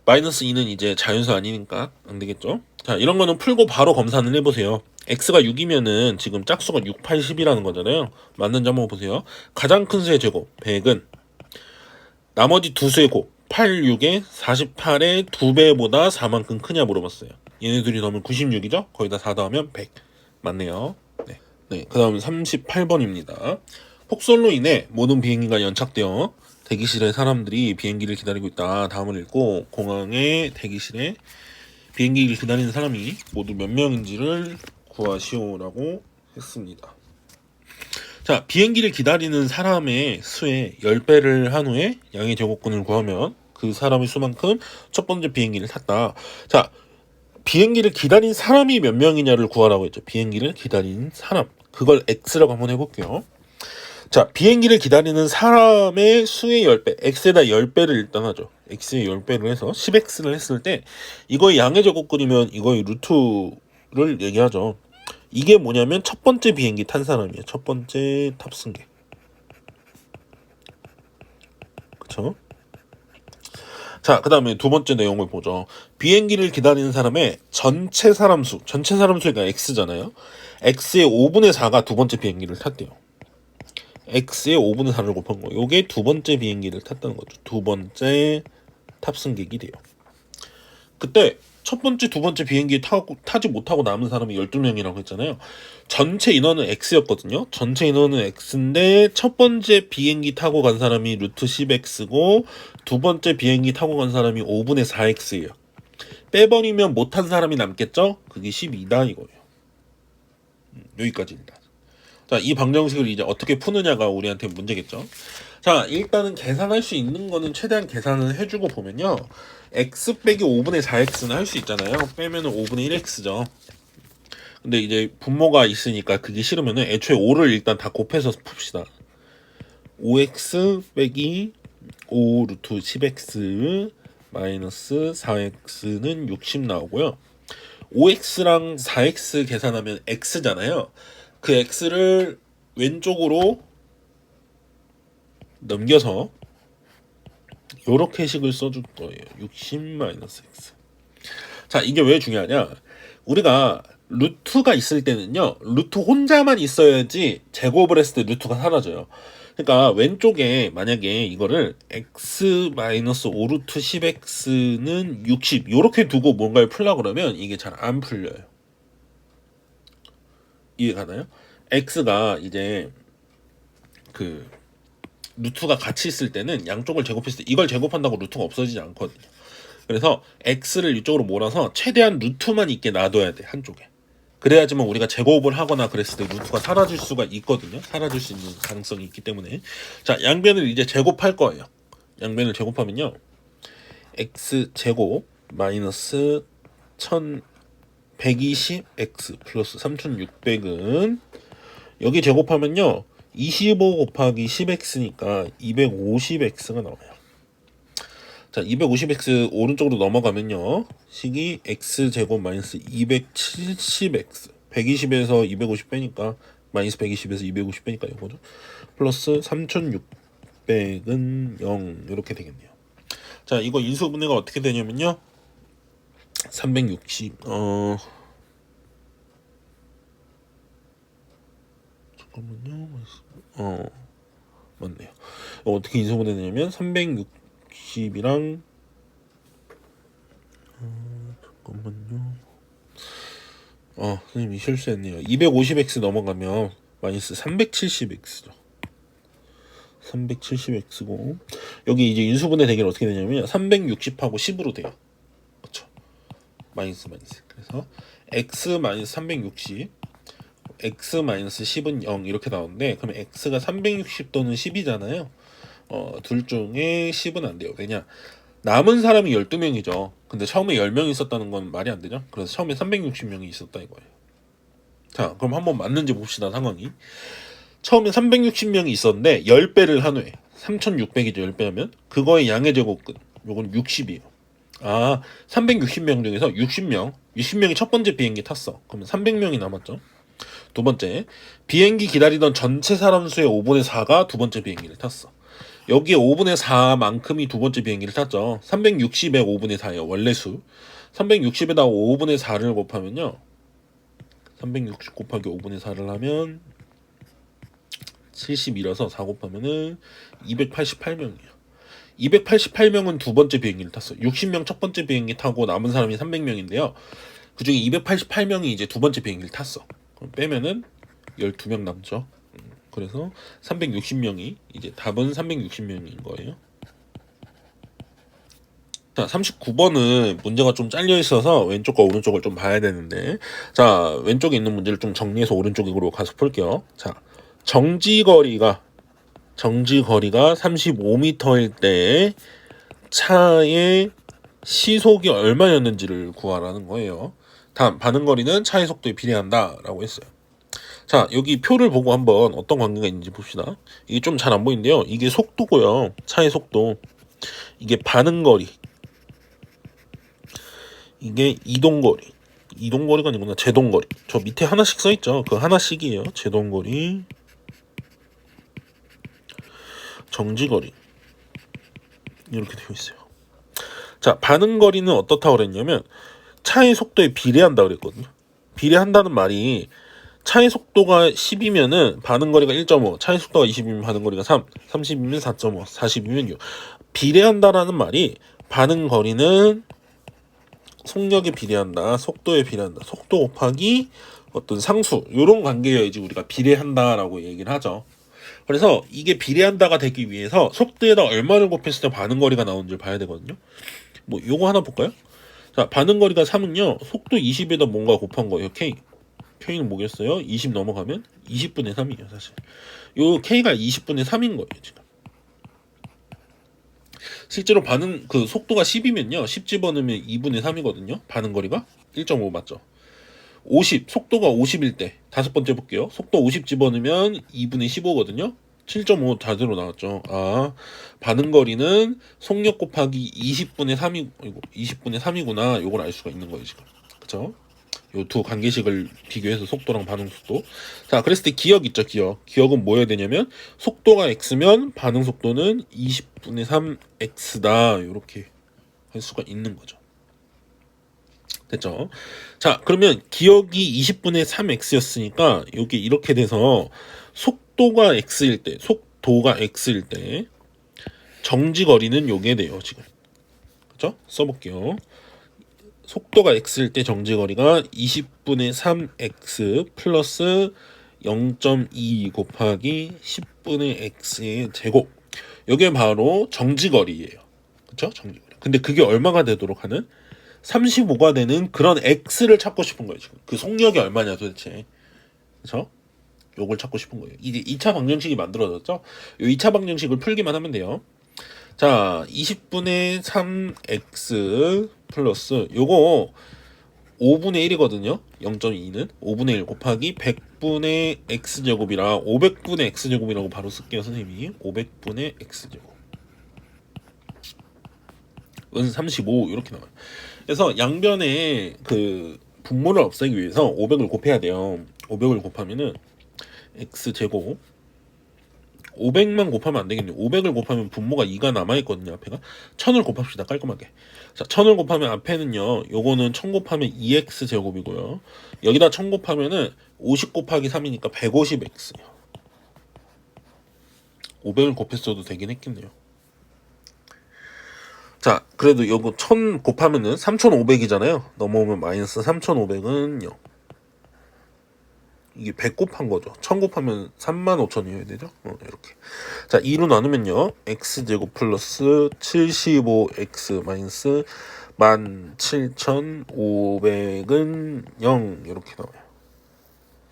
마이너스 2는 이제 자연수 아니니까 안 되겠죠? 자, 이런 거는 풀고 바로 검사는 해보세요. x가 6이면은 지금 짝수가 6, 8, 10이라는 거잖아요. 맞는지 한번 보세요. 가장 큰 수의 제곱 100은 나머지 두 수의 곱 8, 6에 48의 2배보다 4만큼 크냐 물어봤어요. 얘네 둘이 넣으면 96이죠? 거기다 4 더하면 100 맞네요. 네, 그 다음 38번입니다. 폭설로 인해 모든 비행기가 연착되어 대기실에 사람들이 비행기를 기다리고 있다. 다음을 읽고 공항의 대기실에 비행기를 기다리는 사람이 모두 몇 명인지를 구하시오라고 했습니다. 자, 비행기를 기다리는 사람의 수의 10배를 한 후에 양의 제곱근을 구하면 그 사람의 수만큼 첫 번째 비행기를 탔다. 자, 비행기를 기다린 사람이 몇 명이냐를 구하라고 했죠. 비행기를 기다리는 사람. 그걸 x라고 한번 해볼게요. 자, 비행기를 기다리는 사람의 수의 10배. x에다 10배를 일단 하죠. x의 10배를 해서 10x를 했을 때 이거의 양의 제곱근이면 이거의 루트를 얘기하죠. 이게 뭐냐면 첫 번째 비행기 탄 사람이에요. 첫 번째 탑승객. 그쵸? 자, 그 다음에 두 번째 내용을 보죠. 비행기를 기다리는 사람의 전체 사람 수. 전체 사람 수가 x잖아요. x의 5분의 4가 두 번째 비행기를 탔대요. x의 5분의 4를 곱한 거. 요게 두 번째 비행기를 탔다는 거죠. 두 번째 탑승객이 돼요. 그때 첫 번째, 두 번째 비행기 타지 못하고 남은 사람이 12명이라고 했잖아요. 전체 인원은 x였거든요. 전체 인원은 x인데 첫 번째 비행기 타고 간 사람이 루트 10x고 두 번째 비행기 타고 간 사람이 5분의 4x예요. 빼버리면 못한 사람이 남겠죠? 그게 12다 이거예요. 여기까지입니다. 자, 이 방정식을 이제 어떻게 푸느냐가 우리한테 문제겠죠. 자, 일단은 계산할 수 있는 거는 최대한 계산을 해주고 보면요. x 빼기 5분의 4x는 할 수 있잖아요. 빼면은 5분의 1x죠. 근데 이제 분모가 있으니까 그게 싫으면은 애초에 5를 일단 다 곱해서 풉시다. 5x 빼기 5 루트 10x 마이너스 4x는 60 나오고요. 5x랑 4x 계산하면 x잖아요. 그 x를 왼쪽으로 넘겨서 요렇게 식을 써줄 거예요. 60 마이너스 x. 자, 이게 왜 중요하냐? 우리가 루트가 있을 때는요, 루트 혼자만 있어야지 제곱을 했을 때 루트가 사라져요. 그러니까 왼쪽에 만약에 이거를 x 마이너스 5 루트 10x는 60 요렇게 두고 뭔가를 풀려고 그러면 이게 잘 안 풀려요. 이해가나요? x가 이제 그 루트가 같이 있을 때는 양쪽을 제곱했을 때 이걸 제곱한다고 루트가 없어지지 않거든요. 그래서 x를 이쪽으로 몰아서 최대한 루트만 있게 놔둬야 돼, 한쪽에. 그래야지만 우리가 제곱을 하거나 그랬을 때 루트가 사라질 수가 있거든요. 사라질 수 있는 가능성이 있기 때문에. 자, 양변을 이제 제곱할 거예요. 양변을 제곱하면요, x 제곱 마이너스 1120x 플러스 3600은 여기 제곱하면요 25 곱하기 10x니까 250x가 나와요. 자, 250x 오른쪽으로 넘어가면요, 식이 x제곱 마이너스 270x 120에서 250 빼니까 마이너스 120에서 250 빼니까 이거죠. 플러스 3600은 0 이렇게 되겠네요. 자, 이거 인수분해가 어떻게 되냐면요, 360 잠깐만요. 맞네요. 어떻게 인수분해 되냐면 360이랑 잠깐만요. 선생님이 실수했네요. 250x 넘어가면 마이너스 370x죠. 370x고 여기 이제 인수분해 대결 어떻게 되냐면 360하고 10으로 돼요. 그렇죠? 마이너스. 그래서 x 마이너스 360 x 마이너스 10은 0 이렇게 나오는데, 그러면 x가 360 또는 10이잖아요. 둘 중에 10은 안 돼요. 왜냐? 남은 사람이 12명이죠. 근데 처음에 10명이 있었다는 건 말이 안 되죠. 그래서 처음에 360명이 있었다 이거예요. 자, 그럼 한번 맞는지 봅시다, 상황이. 처음에 360명이 있었는데 10배를 한 후에 3600이죠. 10배 하면 그거의 양의 제곱근 요건 60이에요. 360명 중에서 60명이 첫 번째 비행기 탔어. 그러면 300명이 남았죠. 두 번째, 비행기 기다리던 전체 사람 수의 5분의 4가 두 번째 비행기를 탔어. 여기에 5분의 4만큼이 두 번째 비행기를 탔죠. 360에 5분의 4예요. 원래 수. 360에다 5분의 4를 곱하면요, 360 곱하기 5분의 4를 하면 70이라서 4 곱하면은 288명이에요. 288명은 두 번째 비행기를 탔어. 60명 첫 번째 비행기 타고 남은 사람이 300명인데요. 그 중에 288명이 이제 두 번째 비행기를 탔어. 그럼 빼면은 12명 남죠. 그래서 360명이 이제 답은 360명인 거예요. 자, 39번은 문제가 좀 잘려 있어서 왼쪽과 오른쪽을 좀 봐야 되는데, 자, 왼쪽에 있는 문제를 좀 정리해서 오른쪽으로 가서 풀게요. 자, 정지거리가 35m일 때 차의 시속이 얼마였는지를 구하라는 거예요. 다음, 반응거리는 차의 속도에 비례한다 라고 했어요. 자, 여기 표를 보고 한번 어떤 관계가 있는지 봅시다. 이게 좀 잘 안 보이는데요, 이게 속도고요, 차의 속도. 이게 반응거리, 이게 이동거리가 아니구나, 제동거리. 저 밑에 하나씩 써있죠. 그 하나씩이에요. 제동거리, 정지거리 이렇게 되어 있어요. 자, 반응거리는 어떻다고 그랬냐면 차의 속도에 비례한다 그랬거든요. 비례한다는 말이 차의 속도가 10이면은 반응거리가 1.5, 차의 속도가 20이면 반응거리가 3, 30이면 4.5, 40이면 6. 비례한다라는 말이 반응거리는 속력에 비례한다, 속도에 비례한다, 속도 곱하기 어떤 상수, 이런 관계여야지 우리가 비례한다라고 얘기를 하죠. 그래서 이게 비례한다가 되기 위해서 속도에다 얼마를 곱했을 때 반응거리가 나오는지 봐야 되거든요. 뭐 요거 하나 볼까요? 자, 반응거리가 3은요 속도 20에다 뭔가 곱한 거예요. K는 뭐겠어요? 20 넘어가면 20분의 3이에요 사실. 요 K가 20분의 3인 거예요 지금. 실제로 속도가 10이면요 10 집어넣으면 2분의 3이거든요. 반응거리가 1.5 맞죠? 속도가 50일 때 다섯 번째 볼게요. 속도 50 집어넣으면 2분의 15거든요. 7.5 자대로 나왔죠. 아, 반응거리는 속력 곱하기 20분의 3이, 20분의 3이구나. 요걸 알 수가 있는 거예요, 지금. 그쵸? 요 두 관계식을 비교해서 속도랑 반응 속도. 자, 그랬을 때 기억 있죠, 기억. 기억은 뭐 해야 되냐면, 속도가 x면 반응 속도는 20분의 3x다. 요렇게 할 수가 있는 거죠. 됐죠? 자, 그러면 기억이 20분의 3x였으니까, 여기 이렇게 돼서, 속도가 x일 때, 정지거리는 요게 돼요, 지금. 그죠? 써볼게요. 속도가 x일 때 정지거리가 20분의 3x 플러스 0.2 곱하기 10분의 x의 제곱. 이게 바로 정지거리예요. 그렇죠? 정지거리. 근데 그게 얼마가 되도록 하는? 35가 되는 그런 x를 찾고 싶은 거예요, 지금. 그 속력이 얼마냐 도대체. 그렇죠? 요걸 찾고 싶은 거예요. 이제 2차 방정식이 만들어졌죠? 이 2차 방정식을 풀기만 하면 돼요. 자, 20분의 3x 플러스 요거 5분의 1이거든요. 0.2는 5분의 1 곱하기 100분의 x제곱이라 500분의 x제곱이라고 바로 쓸게요, 선생님이. 500분의 x제곱 은 35 이렇게 나와요. 그래서 양변에 그 분모를 없애기 위해서 500을 곱해야 돼요. 500을 곱하면은 x제곱 500만 곱하면 안 되겠네요. 500을 곱하면 분모가 2가 남아있거든요, 앞에가. 1000을 곱합시다, 깔끔하게. 자, 1000을 곱하면 앞에는요, 요거는 1000 곱하면 2x 제곱이고요. 여기다 1000 곱하면은 50 곱하기 3이니까 150x요. 500을 곱했어도 되긴 했겠네요. 자, 그래도 요거 1000 곱하면은 3500이잖아요. 넘어오면 마이너스 3500은 0. 이게 100 곱한 거죠. 1000 곱하면 35,000이어야 되죠. 이렇게. 자, 2로 나누면요. x제곱 플러스 75x 마이너스 17,500은 0 이렇게 나와요.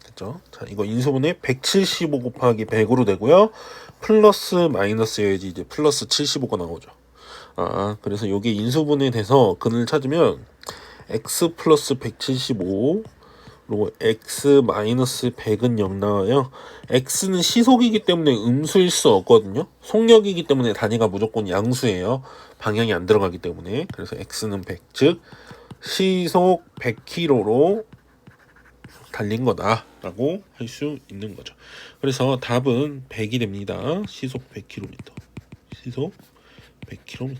됐죠? 자, 이거 인수분해 175 곱하기 100으로 되고요. 플러스 마이너스여야지 이제 플러스 75가 나오죠. 아, 그래서 여기 인수분해 돼서 근을 찾으면 x 플러스 175 그리고 x 마이너스 100은 0 나와요. x는 시속이기 때문에 음수일 수 없거든요. 속력이기 때문에 단위가 무조건 양수예요. 방향이 안 들어가기 때문에. 그래서 x는 100, 즉 시속 100km로 달린 거다라고 할 수 있는 거죠. 그래서 답은 100이 됩니다. 시속 100km. 시속 100km.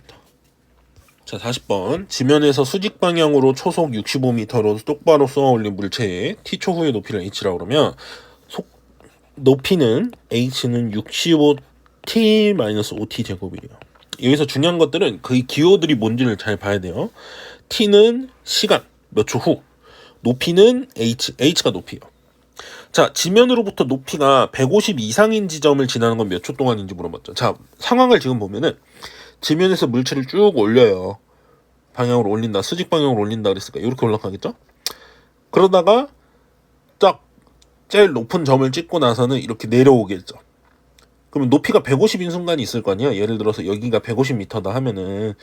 자, 40번. 지면에서 수직 방향으로 초속 65m로 똑바로 쏘아 올린 물체의 t초 후의 높이를 h라고 그러면 높이는 h는 65t-5t 제곱이에요. 여기서 중요한 것들은 그 기호들이 뭔지를 잘 봐야 돼요. t는 시간, 몇 초 후. 높이는 h가 높이요. 자, 지면으로부터 높이가 150 이상인 지점을 지나는 건 몇 초 동안인지 물어봤죠. 자, 상황을 지금 보면은 지면에서 물체를 쭉 올려요. 방향으로 올린다. 수직 방향으로 올린다 그랬으니까 이렇게 올라가겠죠? 그러다가 딱 제일 높은 점을 찍고 나서는 이렇게 내려오겠죠. 그러면 높이가 150인 순간이 있을 거 아니에요? 예를 들어서 여기가 150m다 하면은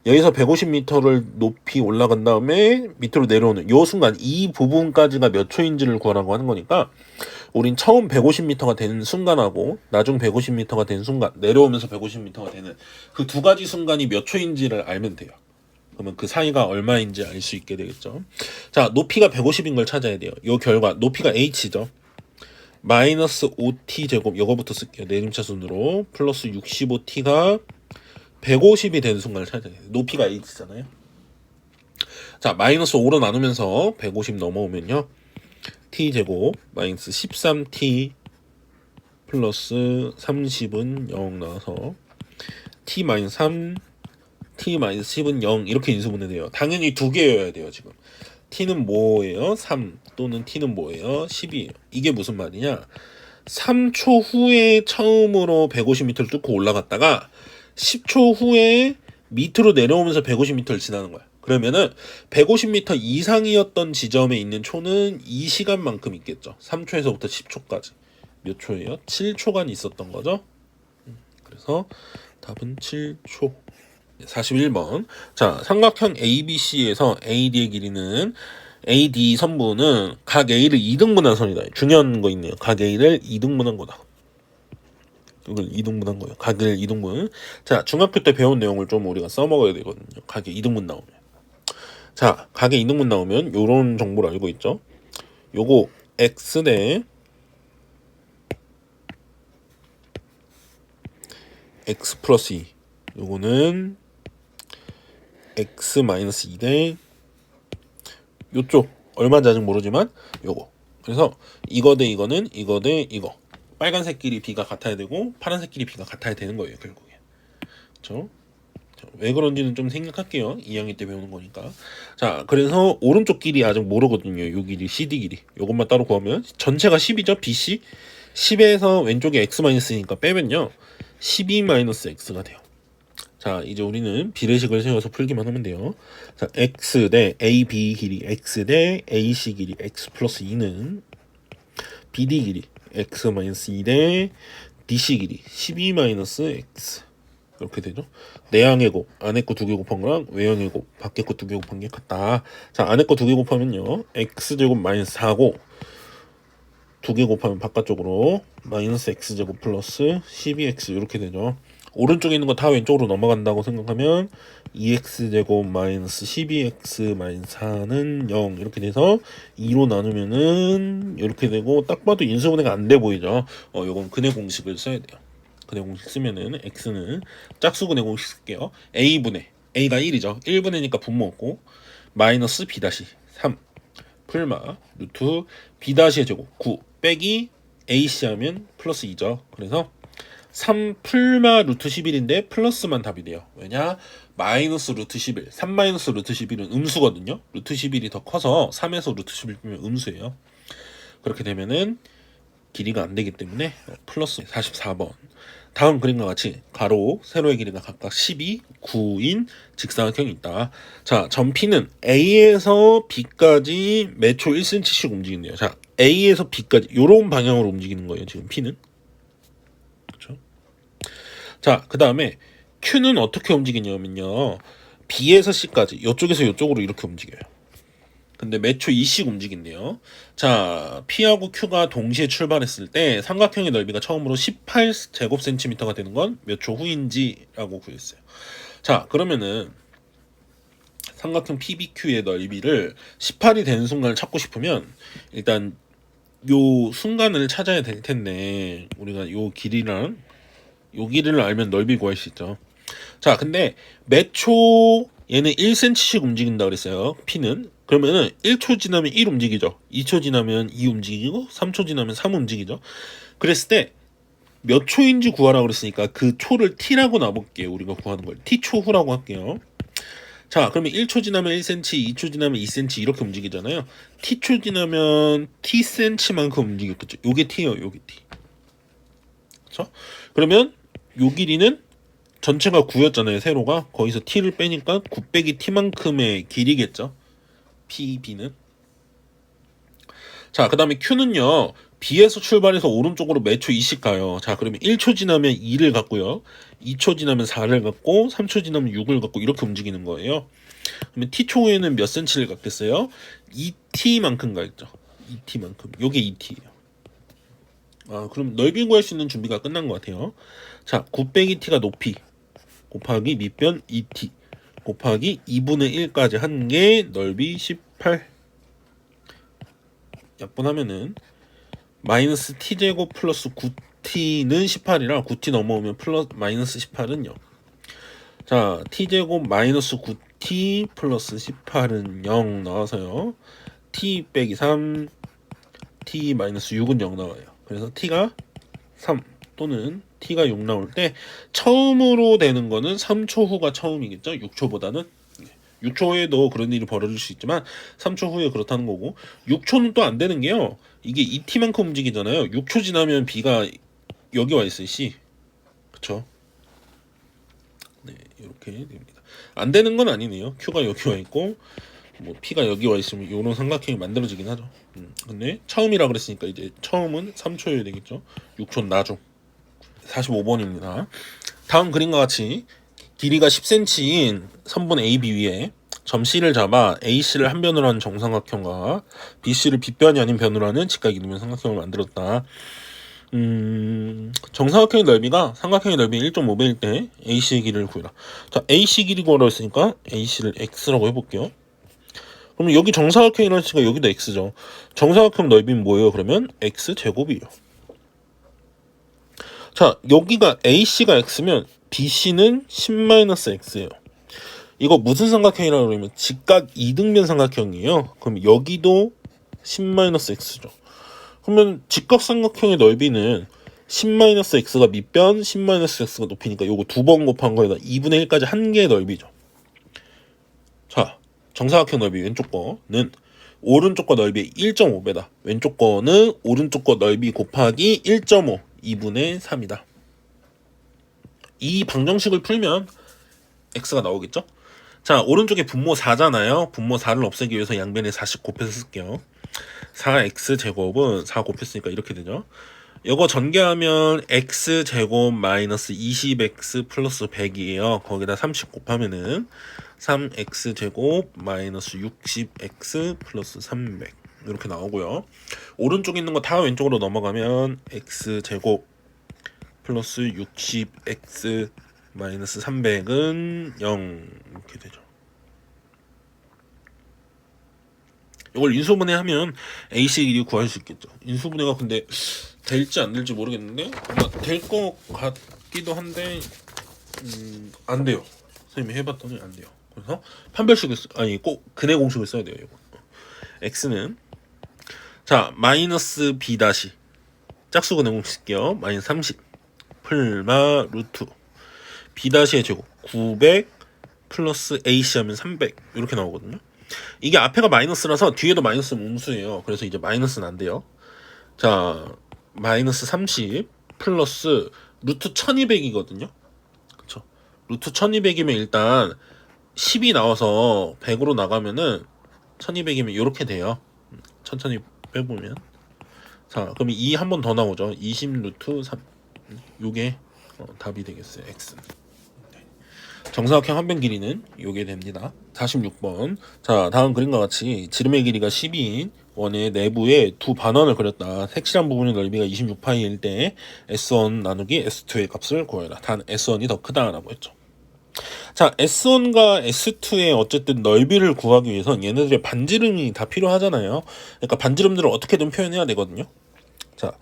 여기서 150m를 높이 올라간 다음에 밑으로 내려오는 요 순간 이 부분까지가 몇 초인지를 구하라고 하는 거니까 우린 처음 150m가 되는 순간하고 나중 150m가 되는 순간 내려오면서 150m가 되는 그 두 가지 순간이 몇 초인지를 알면 돼요. 그러면 그 사이가 얼마인지 알 수 있게 되겠죠. 자, 높이가 150인 걸 찾아야 돼요. 요 결과 높이가 h죠. 마이너스 5t 제곱 이거부터 쓸게요. 내림차 순으로 플러스 65t가 150이 되는 순간을 찾아야 돼요. 높이가 h잖아요. 자, 마이너스 5로 나누면서 150 넘어오면요. t 제곱 마이너스 13t 플러스 30은 0 나와서 t 마이너스 3 t 마이너스 10은 0 이렇게 인수분해 돼요. 당연히 두 개여야 돼요. 지금 t는 뭐예요? 3 또는 t는 뭐예요? 10이에요. 이게 무슨 말이냐? 3초 후에 처음으로 150m를 뚫고 올라갔다가 10초 후에 밑으로 내려오면서 150m를 지나는 거야. 그러면은 150m 이상이었던 지점에 있는 초는 이 시간만큼 있겠죠. 3초에서부터 10초까지. 몇 초예요? 7초간 있었던 거죠. 그래서 답은 7초. 41번. 자, 삼각형 ABC에서 AD의 길이는 AD 선분은 각 A를 2등분한 선이다. 중요한 거 있네요. 각 A를 2등분한 거다. 이걸 2등분한 거예요. 각을 2등분. 자, 중학교 때 배운 내용을 좀 우리가 써먹어야 되거든요. 각의 2등분 나오면. 자, 각의 2등분 나오면 요런 정보를 알고 있죠. 요거 x 대 x 플러스 2. 요거는 x 마이너스 2 대 요쪽 얼마인지 아직 모르지만 요거. 그래서 이거 대 이거는 이거 대 이거. 빨간색끼리 b가 같아야 되고 파란색끼리 b가 같아야 되는 거예요. 결국에. 그렇죠? 왜 그런지는 좀 생각할게요. 2학년 때 배우는 거니까. 자, 그래서 오른쪽 길이 아직 모르거든요. 요 길이 CD 길이. 요것만 따로 구하면 전체가 10이죠. BC. 10에서 왼쪽에 x-니까 빼면요. 12-x가 돼요. 자, 이제 우리는 비례식을 세워서 풀기만 하면 돼요. 자, x 대 AB 길이 x 대 AC 길이 x 플러스 2는 BD 길이 x-2 대 DC 길이 12-x 이렇게 되죠. 내항의 곱, 안에 거 2개 곱한 거랑 외항의 곱, 밖에 거 2개 곱한 게 같다. 자, 안에 거 2개 곱하면요. x제곱 마이너스 4고 2개 곱하면 바깥쪽으로 마이너스 x제곱 플러스 12x 이렇게 되죠. 오른쪽에 있는 거 다 왼쪽으로 넘어간다고 생각하면 2x제곱 마이너스 12x 마이너스 4는 0 이렇게 돼서 2로 나누면은 이렇게 되고 딱 봐도 인수분해가 안 돼 보이죠. 요건 근해 공식을 써야 돼요. 근해 공식 쓰면은 x는 짝수근해 공식 쓸게요. a분의 a가 1이죠. 1분의니까 분모 없고 마이너스 b 다시 3 풀마 루트 b 다시의 제곱 9 빼기 ac 하면 플러스 2죠. 그래서 3 풀마 루트 11인데 플러스만 답이 돼요. 왜냐? 마이너스 루트 11 3 마이너스 루트 11은 음수거든요. 루트 11이 더 커서 3에서 루트 11 빼면 음수예요. 그렇게 되면은 길이가 안 되기 때문에 플러스 44번. 다음 그림과 같이 가로, 세로의 길이가 각각 12, 9인 직사각형이 있다. 자, 점 P는 A에서 B까지 매초 1cm씩 움직인대요. 자, A에서 B까지 이런 방향으로 움직이는 거예요. 지금 P는. 그렇죠? 자, 그 다음에 Q는 어떻게 움직이냐면요. B에서 C까지 이쪽에서 이쪽으로 이렇게 움직여요. 근데 매초 2씩 움직인대요. 자, P하고 Q가 동시에 출발했을 때 삼각형의 넓이가 처음으로 18제곱센티미터가 되는 건 몇 초 후인지라고 구했어요. 자, 그러면은 삼각형 PBQ의 넓이를 18이 되는 순간을 찾고 싶으면 일단 요 순간을 찾아야 될 텐데 우리가 요 길이랑 요 길이를 알면 넓이 구할 수 있죠. 자, 근데 매초 얘는 1cm씩 움직인다 그랬어요. P는. 그러면은 1초 지나면 1 움직이죠. 2초 지나면 2 움직이고 3초 지나면 3 움직이죠. 그랬을 때 몇 초인지 구하라고 그랬으니까 그 초를 t라고 놔볼게요. 우리가 구하는 걸 t초후라고 할게요. 자, 그러면 1초 지나면 1cm, 2초 지나면 2cm 이렇게 움직이잖아요. t초 지나면 tcm만큼 움직였겠죠. 요게 t예요. 요게 t. 그렇죠? 그러면 요 길이는 전체가 9였잖아요. 세로가. 거기서 t를 빼니까 9 빼기 t만큼의 길이겠죠. PB는. 자, 그 다음에 Q는요. B에서 출발해서 오른쪽으로 매초 2씩 가요. 자, 그러면 1초 지나면 2를 갖고요. 2초 지나면 4를 갖고 3초 지나면 6을 갖고 이렇게 움직이는 거예요. 그러면 T초에는 몇 cm를 갖겠어요? 2T만큼 가겠죠. 2T만큼. 요게 2T예요. 아, 그럼 넓이 구할 수 있는 준비가 끝난 것 같아요. 자, 9 빼기 T가 높이 곱하기 밑변 2T 곱하기 2분의 1까지 한 게 넓이 18 약분하면은 마이너스 t제곱 플러스 9t는 18이라 9t 넘어오면 플러스 마이너스 18은 0. 자, t제곱 마이너스 9t 플러스 18은 0 나와서요. t 빼기 3 t 마이너스 6은 0 나와요. 그래서 t가 3 또는 t가 6 나올 때 처음으로 되는 거는 3초 후가 처음이겠죠. 6초보다는 6초 후에도 그런 일이 벌어질 수 있지만 3초 후에 그렇다는 거고 6초는 또 안 되는 게요. 이게 2t만큼 움직이잖아요. 6초 지나면 b가 여기 와 있어요. c. 그쵸? 네, 이렇게 됩니다. 안 되는 건 아니네요. q가 여기 와 있고 뭐 p가 여기 와 있으면 이런 삼각형이 만들어지긴 하죠. 근데 처음이라 그랬으니까 이제 처음은 3초여야 되겠죠. 6초는 나중. 45번입니다. 다음 그림과 같이 길이가 10cm인 선분 AB 위에 점 C를 잡아 AC를 한 변으로 하는 정삼각형과 BC를 빗변이 아닌 변으로 하는 직각 이등변 삼각형을 만들었다. 정삼각형의 넓이가 삼각형의 넓이 1.5배일 때 AC의 길이를 구해라. 자, AC 길이 구하라고 했으니까 AC를 X라고 해볼게요. 그럼 여기 정사각형이라는 식가 여기도 X죠. 정사각형 넓이는 뭐예요? 그러면 X제곱이에요. 자, 여기가 AC가 X면 BC는 10-X예요. 이거 무슨 삼각형이라고 그러면 직각 이등변 삼각형이에요. 그럼 여기도 10-X죠. 그러면 직각 삼각형의 넓이는 10-X가 밑변, 10-X가 높이니까 요거 두 번 곱한 거에다 2분의 1까지 한 개의 넓이죠. 자, 정사각형 넓이 왼쪽 거는 오른쪽 거 넓이 1.5배다. 왼쪽 거는 오른쪽 거 넓이 곱하기 1.5, 2분의 3이다. 이 방정식을 풀면 x가 나오겠죠? 자, 오른쪽에 분모 4잖아요. 분모 4를 없애기 위해서 양변에 4씩 곱해서 쓸게요. 4x제곱은 4 곱했으니까 이렇게 되죠. 이거 전개하면 x제곱 마이너스 20x 플러스 100이에요. 거기다 30 곱하면은 3x제곱 마이너스 60x 플러스 300 이렇게 나오고요. 오른쪽에 있는 거 다 왼쪽으로 넘어가면 x제곱 플러스 60x 마이너스 300은 0 이렇게 되죠. 이걸 인수분해하면 AC 길이 구할 수 있겠죠. 인수분해가 근데 될지 안 될지 모르겠는데 아마 될 것 같기도 한데 안 돼요. 선생님이 해봤더니 안 돼요. 그래서 판별식을 아니 꼭 근해 공식을 써야 돼요. 이거 x는 자 마이너스 b 다시 짝수 근해 공식 쓸게요. 마이너스 30 풀마 루트 b 다시의 제곱 900 플러스 ac 하면 300 이렇게 나오거든요. 이게 앞에가 마이너스라서 뒤에도 마이너스는 음수예요. 그래서 이제 마이너스는 안 돼요. 자, 마이너스 30 플러스 루트 1200이거든요. 그쵸? 루트 1200이면 일단 10이 나와서 100으로 나가면은 1200이면 이렇게 돼요. 천천히 빼보면. 자, 그럼 2 한 번 더 나오죠. 20 루트 3. 요게 답이 되겠어요. X는. 정사각형 한 변 길이는 요게 됩니다. 46번. 자, 다음 그림과 같이 지름의 길이가 12인 원의 내부에 두 반원을 그렸다. 색칠한 부분의 넓이가 26파이일 때 S1 나누기 S2의 값을 구해라. 단 S1이 더 크다라고 했죠. 자, S1과 S2의 어쨌든 넓이를 구하기 위해선 얘네들의 반지름이 다 필요하잖아요. 그러니까 반지름들을 어떻게든 표현해야 되거든요. 자,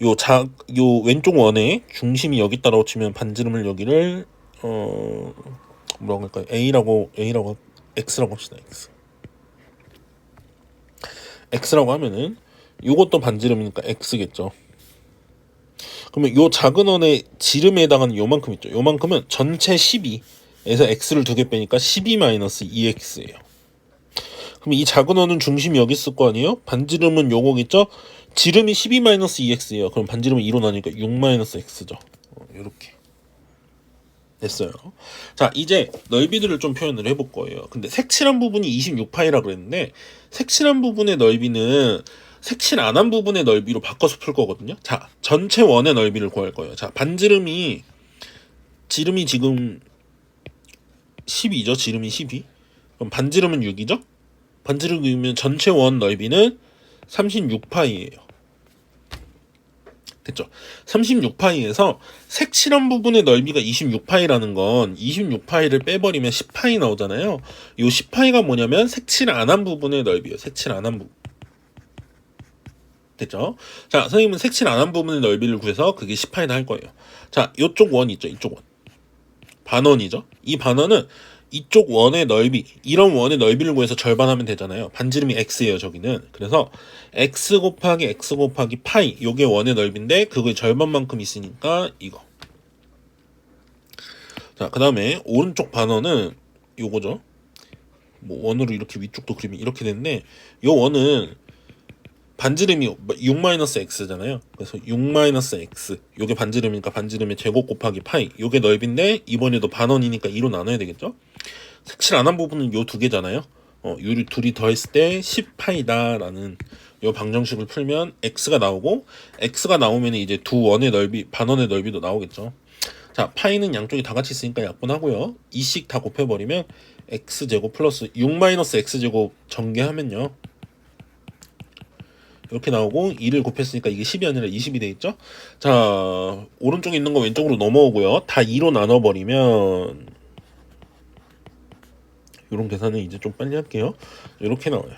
요 왼쪽 원의 중심이 여기 있다라고 치면 반지름을 여기를 뭐라고 할까요? A라고 X라고 합시다. X라고 하면은 요것도 반지름이니까 X겠죠. 그러면 요 작은 원의 지름에 해당하는 요만큼 있죠. 요만큼은 전체 12에서 X를 두 개 빼니까 12-2X예요. 그럼 이 작은 원은 중심이 여기 있을 거 아니에요? 반지름은 요거겠죠? 지름이 12-2X예요. 그럼 반지름은 2로 나니까 6-X죠. 요렇게 됐어요. 자, 이제 넓이들을 좀 표현을 해볼 거예요. 근데 색칠한 부분이 26파이라 그랬는데 색칠한 부분의 넓이는 색칠 안 한 부분의 넓이로 바꿔서 풀 거거든요. 자, 전체 원의 넓이를 구할 거예요. 자, 지름이 지금 12죠. 지름이 12. 그럼 반지름은 6이죠. 반지름이면 전체 원 넓이는 36파이예요. 됐죠? 36파이에서 색칠한 부분의 넓이가 26파이라는 건 26파이를 빼버리면 10파이 나오잖아요. 요 10파이가 뭐냐면 색칠 안 한 부분의 넓이에요. 색칠 안 한 부분. 됐죠? 자, 선생님은 색칠 안 한 부분의 넓이를 구해서 그게 10파이다 할 거예요. 자, 요쪽 원 있죠? 이쪽 원. 반원이죠? 이 반원은 이쪽 원의 넓이, 이런 원의 넓이를 구해서 절반하면 되잖아요. 반지름이 x예요, 저기는. 그래서 x 곱하기 x 곱하기 파이, 요게 원의 넓이인데 그거의 절반만큼 있으니까 이거. 자, 그 다음에 오른쪽 반원은 요거죠. 뭐 원으로 이렇게 위쪽도 그리면 이렇게 되는데 요 원은 반지름이 6-x잖아요. 그래서 6-x 요게 반지름이니까 반지름의 제곱 곱하기 파이 요게 넓이인데 이번에도 반원이니까 2로 나눠야 되겠죠. 색칠 안 한 부분은 요 두 개잖아요. 요 둘이 더했을 때 10파이다 라는 요 방정식을 풀면 x가 나오고 x가 나오면 이제 두 원의 넓이 반원의 넓이도 나오겠죠. 자, 파이는 양쪽이 다 같이 있으니까 약분하고요. 2씩 다 곱해버리면 x제곱 플러스 6 마이너스 x제곱 전개하면요 이렇게 나오고 2를 곱했으니까 이게 10이 아니라 20이 되겠죠? 자, 오른쪽에 있는 거 왼쪽으로 넘어오고요. 다 2로 나눠버리면 이런 계산은 이제 좀 빨리 할게요. 이렇게 나와요.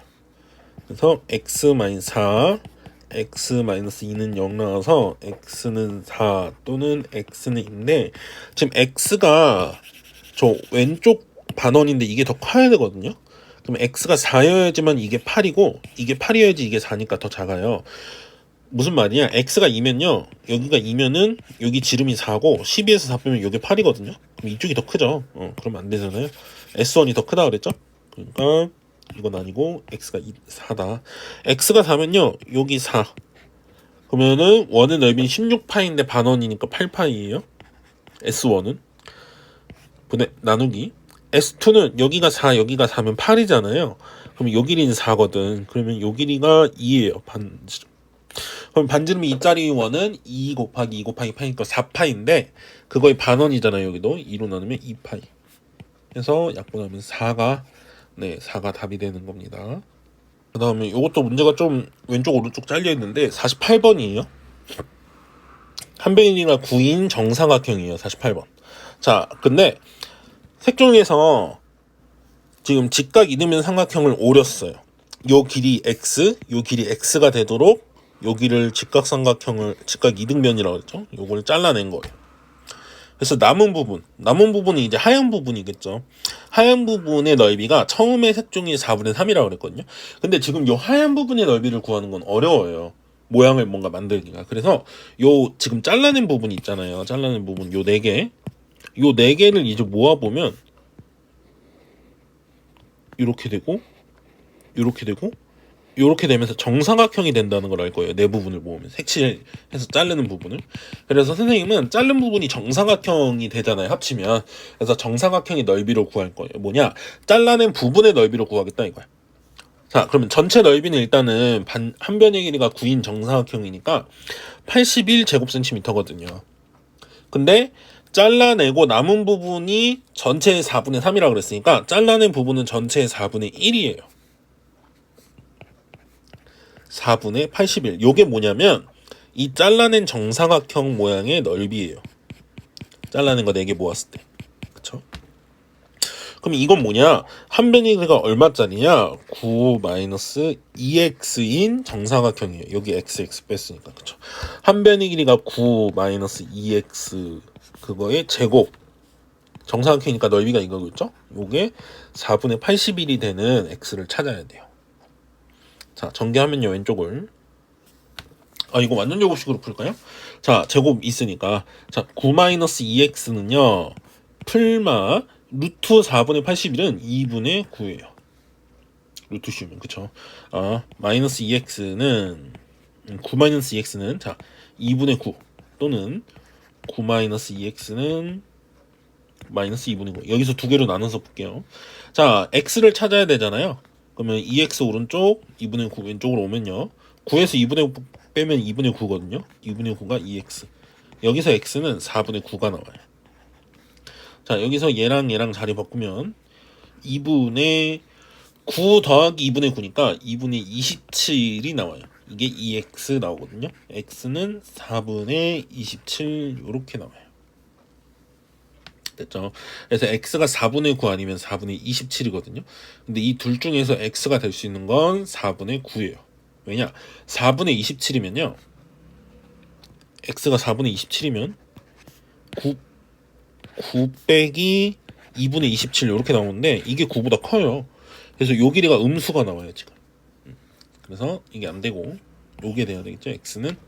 그래서 x-4 x-2는 0 나와서 x는 4 또는 x는 2인데 지금 x가 저 왼쪽 반원인데 이게 더 커야 되거든요. 그럼 x가 4여야지만 이게 8이고 이게 8이어야지 이게 4니까 더 작아요. 무슨 말이냐? x가 2면요. 여기가 2면은 여기 지름이 4고 12에서 4 빼면 여기 8이거든요. 그럼 이쪽이 더 크죠. 그러면 안 되잖아요. S1이 더 크다 그랬죠? 그러니까 이건 아니고 x가 4다. x가 4면요. 여기 4. 그러면은 원의 넓이는 16파인데 반원이니까 8파이예요. S1은 분의 나누기 S2는 여기가 4 여기가 4면 8이잖아요. 그럼 요 길이는 4거든. 그러면 요 길이가 2예요. 반지름. 그럼 반지름이 2짜리 원은 2 곱하기 2 곱하기 파이니까 4파인데 그거의 반원이잖아요. 여기도 2로 나누면 2파이. 해서 약분하면 4가 답이 되는 겁니다. 그 다음에 이것도 문제가 좀 왼쪽 오른쪽 잘려 있는데 48번이에요. 한변이가 9인 정사각형이에요. 48번. 자, 근데 색종이에서 지금 직각 이등변 삼각형을 오렸어요. 요 길이 x, 요 길이 x가 되도록 여기를 직각 이등변이라고 했죠. 요걸 잘라낸 거예요. 그래서 남은 부분이 이제 하얀 부분이겠죠. 하얀 부분의 넓이가 처음에 색종이의 4분의 3이라고 그랬거든요. 근데 지금 요 하얀 부분의 넓이를 구하는 건 어려워요. 모양을 뭔가 만들기가. 그래서 요 지금 잘라낸 부분이 있잖아요. 잘라낸 부분 요 4개. 요 4개를 이제 모아보면 이렇게 되고 이렇게 되고 이렇게 되면서 정사각형이 된다는 걸 알 거예요. 네 부분을 모으면 색칠해서 자르는 부분을. 그래서 선생님은 자른 부분이 정사각형이 되잖아요. 합치면. 그래서 정사각형의 넓이로 구할 거예요. 뭐냐? 잘라낸 부분의 넓이로 구하겠다 이거야. 자, 그러면 전체 넓이는 일단은 한 변의 길이가 9인 정사각형이니까 81제곱센티미터거든요. 근데 잘라내고 남은 부분이 전체의 4분의 3이라고 그랬으니까 잘라낸 부분은 전체의 4분의 1이에요. 4분의 81. 요게 뭐냐면 이 잘라낸 정사각형 모양의 넓이에요. 잘라낸 거 4개 모았을 때. 그쵸? 그럼 이건 뭐냐? 한 변의 길이가 얼마짜리냐? 9-2x인 정사각형이에요. 여기 x 뺐으니까. 그쵸? 한 변의 길이가 9-2x 그거의 제곱. 정사각형이니까 넓이가 이거겠죠? 요게 4분의 81이 되는 x를 찾아야 돼요. 자, 전개하면요, 왼쪽을. 이거 완전 제곱식으로 풀까요? 자, 제곱 있으니까. 자, 9-2x는요, 풀마, 루트 4분의 81은 2분의 9예요. 루트 씌우면, 그쵸? 마이너스 2x는, 9-2x는, 자, 2분의 9. 또는, 9-2x는, 마이너스 2분의 9. 여기서 두 개로 나눠서 볼게요. 자, x를 찾아야 되잖아요. 그러면 2x 오른쪽, 2분의 9 왼쪽으로 오면요. 9에서 2분의 9 빼면 2분의 9거든요. 2분의 9가 2x. 여기서 x는 4분의 9가 나와요. 자, 여기서 얘랑 자리 바꾸면 2분의 9 더하기 2분의 9니까 2분의 27이 나와요. 이게 2x 나오거든요. x는 4분의 27 이렇게 나와요. 됐죠? 그래서 x가 4분의 9 아니면 4분의 27이거든요. 근데 이 둘 중에서 x가 될 수 있는 건 4분의 9예요. 왜냐? 4분의 27이면요. x가 4분의 27이면 9 빼기 2분의 27 이렇게 나오는데 이게 9보다 커요. 그래서 요 길이가 음수가 나와요, 지금. 그래서 이게 안 되고 요게 돼야 되겠죠? x는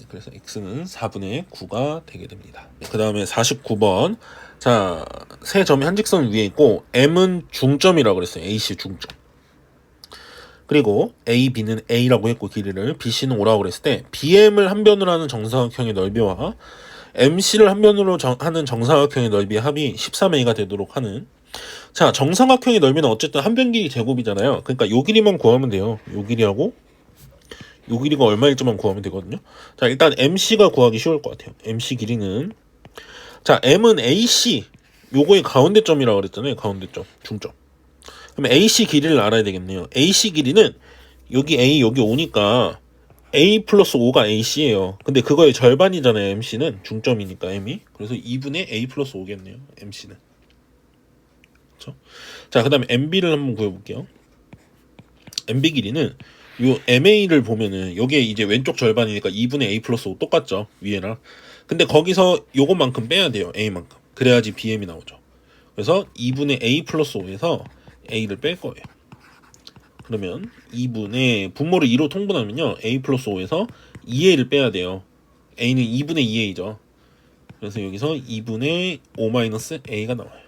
그래서 x는 4분의 9가 되게 됩니다. 그 다음에 49번. 자, 세 점이 한 직선 위에 있고 M은 중점이라고 그랬어요. AC 중점. 그리고 A, B는 A라고 했고 길이를 BC는 O라고 그랬을 때 BM을 한 변으로 하는 정사각형의 넓이와 MC를 한 변으로 하는 정사각형의 넓이의 합이 13A가 되도록 하는. 자, 정사각형의 넓이는 어쨌든 한 변 길이 제곱이잖아요. 그러니까 요 길이만 구하면 돼요. 요 길이하고 요 길이가 얼마일지만 구하면 되거든요. 자, 일단 MC가 구하기 쉬울 것 같아요. MC 길이는 자, M은 AC 요거의 가운데 점이라고 그랬잖아요. 가운데 점, 중점. 그럼 AC 길이를 알아야 되겠네요. AC 길이는 여기 A 여기 오니까 A 플러스 5가 AC예요. 근데 그거의 절반이잖아요. MC는 중점이니까 M이. 그래서 2분의 A 플러스 5겠네요. MC는. 그렇죠? 자, 그 다음에 MB를 한번 구해볼게요. MB 길이는 요 MA를 보면은 여기에 이제 왼쪽 절반이니까 2분의 A 플러스 5 똑같죠. 위에랑. 근데 거기서 요것만큼 빼야 돼요. A만큼. 그래야지 BM이 나오죠. 그래서 2분의 A 플러스 5에서 A를 뺄 거예요. 그러면 2분의 분모를 2로 통분하면요. A 플러스 5에서 2A를 빼야 돼요. A는 2분의 2A죠. 그래서 여기서 2분의 5 마이너스 A가 나와요.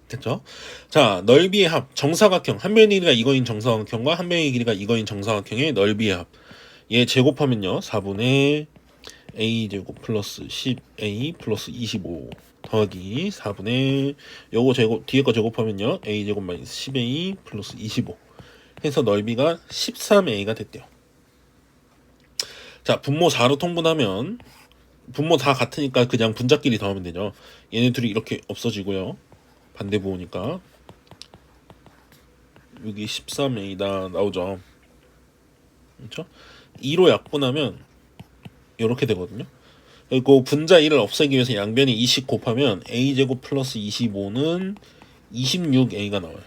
됐죠? 자, 넓이의 합, 정사각형. 한 변의 길이가 이거인 정사각형과 한 변의 길이가 이거인 정사각형의 넓이의 합. 얘 제곱하면요. 4분의 A제곱 플러스 10A 플러스 25 더하기 4분의 요거 제곱, 뒤에 거 제곱하면요. A제곱 마이너스 10A 플러스 25 해서 넓이가 13A가 됐대요. 자, 분모 4로 통분하면 분모 다 같으니까 그냥 분자끼리 더하면 되죠. 얘네 둘이 이렇게 없어지고요. 반대 부호니까 여기 13A다 나오죠. 그렇죠? 2로 약분하면 이렇게 되거든요. 그리고 분자 1을 없애기 위해서 양변에 20 곱하면 A제곱 플러스 25는 26A가 나와요.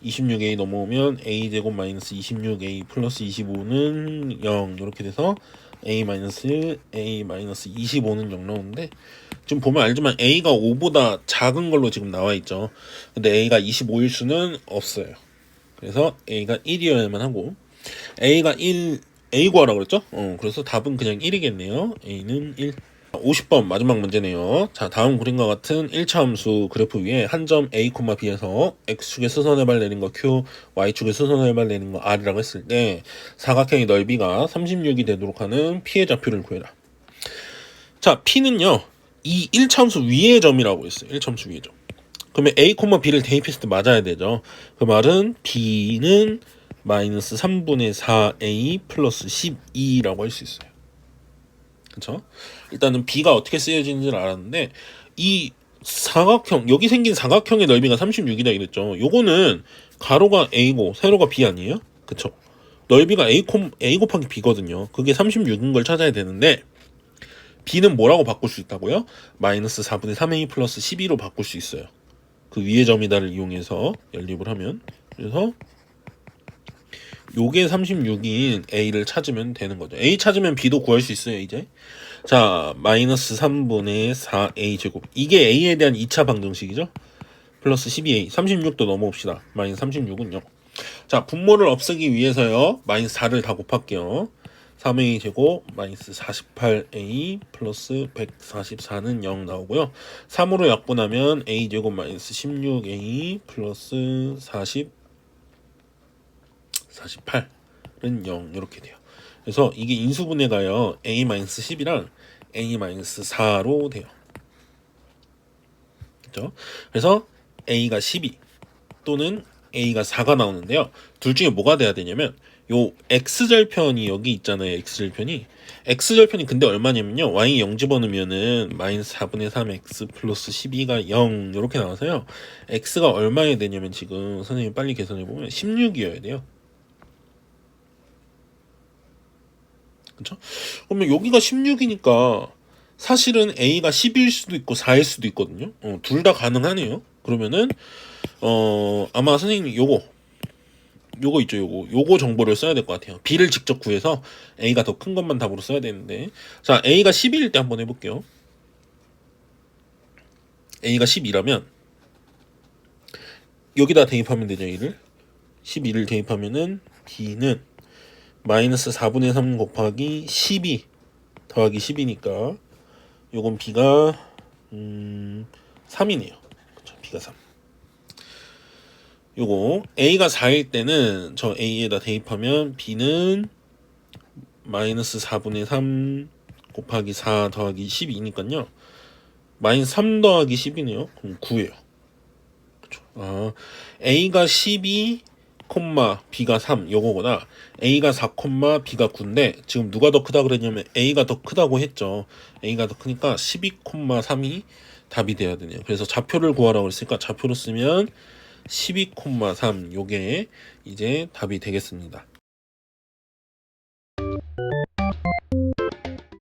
26A 넘어오면 A제곱 마이너스 26A 플러스 25는 0 이렇게 돼서 A 마이너스 25는 0 나오는데 지금 보면 알지만 A가 5보다 작은 걸로 지금 나와 있죠. 근데 A가 25일 수는 없어요. 그래서 A가 1이어야만 하고 A가 1 A 구하라고 그랬죠? 그래서 답은 그냥 1이겠네요. A는 1. 50번 마지막 문제네요. 자, 다음 그림과 같은 1차 함수 그래프 위에 한 점 A, B에서 X축의 수선해발 내린 거 Q, Y축의 수선해발 내린 거 R이라고 했을 때 사각형의 넓이가 36이 되도록 하는 P의 좌표를 구해라. 자, P는요. 이 1차 함수 위의 점이라고 했어요. 1차 함수 위의 점. 그러면 A, B를 대입했을 때 맞아야 되죠. 그 말은 B는 마이너스 3분의 4A 플러스 12라고 할 수 있어요. 그쵸? 일단은 B가 어떻게 쓰여지는지를 알았는데 이 사각형, 여기 생긴 사각형의 넓이가 36이다 이랬죠. 요거는 가로가 A고 세로가 B 아니에요? 그쵸? 넓이가 A 곱하기 B거든요. 그게 36인 걸 찾아야 되는데 B는 뭐라고 바꿀 수 있다고요? 마이너스 4분의 3A 플러스 12로 바꿀 수 있어요. 그 위의 점이다를 이용해서 연립을 하면. 그래서 요게 36인 A를 찾으면 되는 거죠. A 찾으면 B도 구할 수 있어요, 이제. 자, 마이너스 3분의 4A 제곱. 이게 A에 대한 2차 방정식이죠. 플러스 12A. 36도 넘어옵시다. 마이너스 36은요. 자, 분모를 없애기 위해서요. 마이너스 4를 다 곱할게요. 3A 제곱 마이너스 48A 플러스 144는 0 나오고요. 3으로 약분하면 A 제곱 마이너스 16A 플러스 48은 0 이렇게 돼요. 그래서 이게 인수분해가요. A-10이랑 A-4로 돼요. 그렇죠? 그래서 A가 12 또는 A가 4가 나오는데요. 둘 중에 뭐가 돼야 되냐면 요 X절편이 여기 있잖아요. X절편이 근데 얼마냐면요. Y 0 집어넣으면은 마이너스 4분의 3X 플러스 12가 0 이렇게 나와서요. X가 얼마에 되냐면 지금 선생님 빨리 계산해보면 16이어야 돼요. 그쵸? 그러면 여기가 16이니까 사실은 A가 10일 수도 있고 4일 수도 있거든요. 둘 다 가능하네요. 그러면은 아마 선생님이 요거 있죠. 요거 정보를 써야 될 것 같아요. B를 직접 구해서 A가 더 큰 것만 답으로 써야 되는데, 자, A가 12일 때 한번 해볼게요. A가 12라면 여기다 대입하면 되죠. A를 12를 대입하면은 B는 마이너스 4분의 3 곱하기 12 더하기 10이니까 요건 B가 3이네요. 그쵸? B가 3. 요거 A가 4일 때는 저 A에다 대입하면 B는 마이너스 4분의 3 곱하기 4 더하기 12니까요. 마이너스 3 더하기 10이네요. 그럼 9예요. 그쵸? 아, A가 12, B가 3 요거보다 A가 4, B가 9인데 지금 누가 더 크다 그랬냐면 A가 더 크다고 했죠. A가 더 크니까 12, 3이 답이 돼야 되네요. 그래서 좌표를 구하라고 했으니까 좌표로 쓰면 12,3 요게 이제 답이 되겠습니다.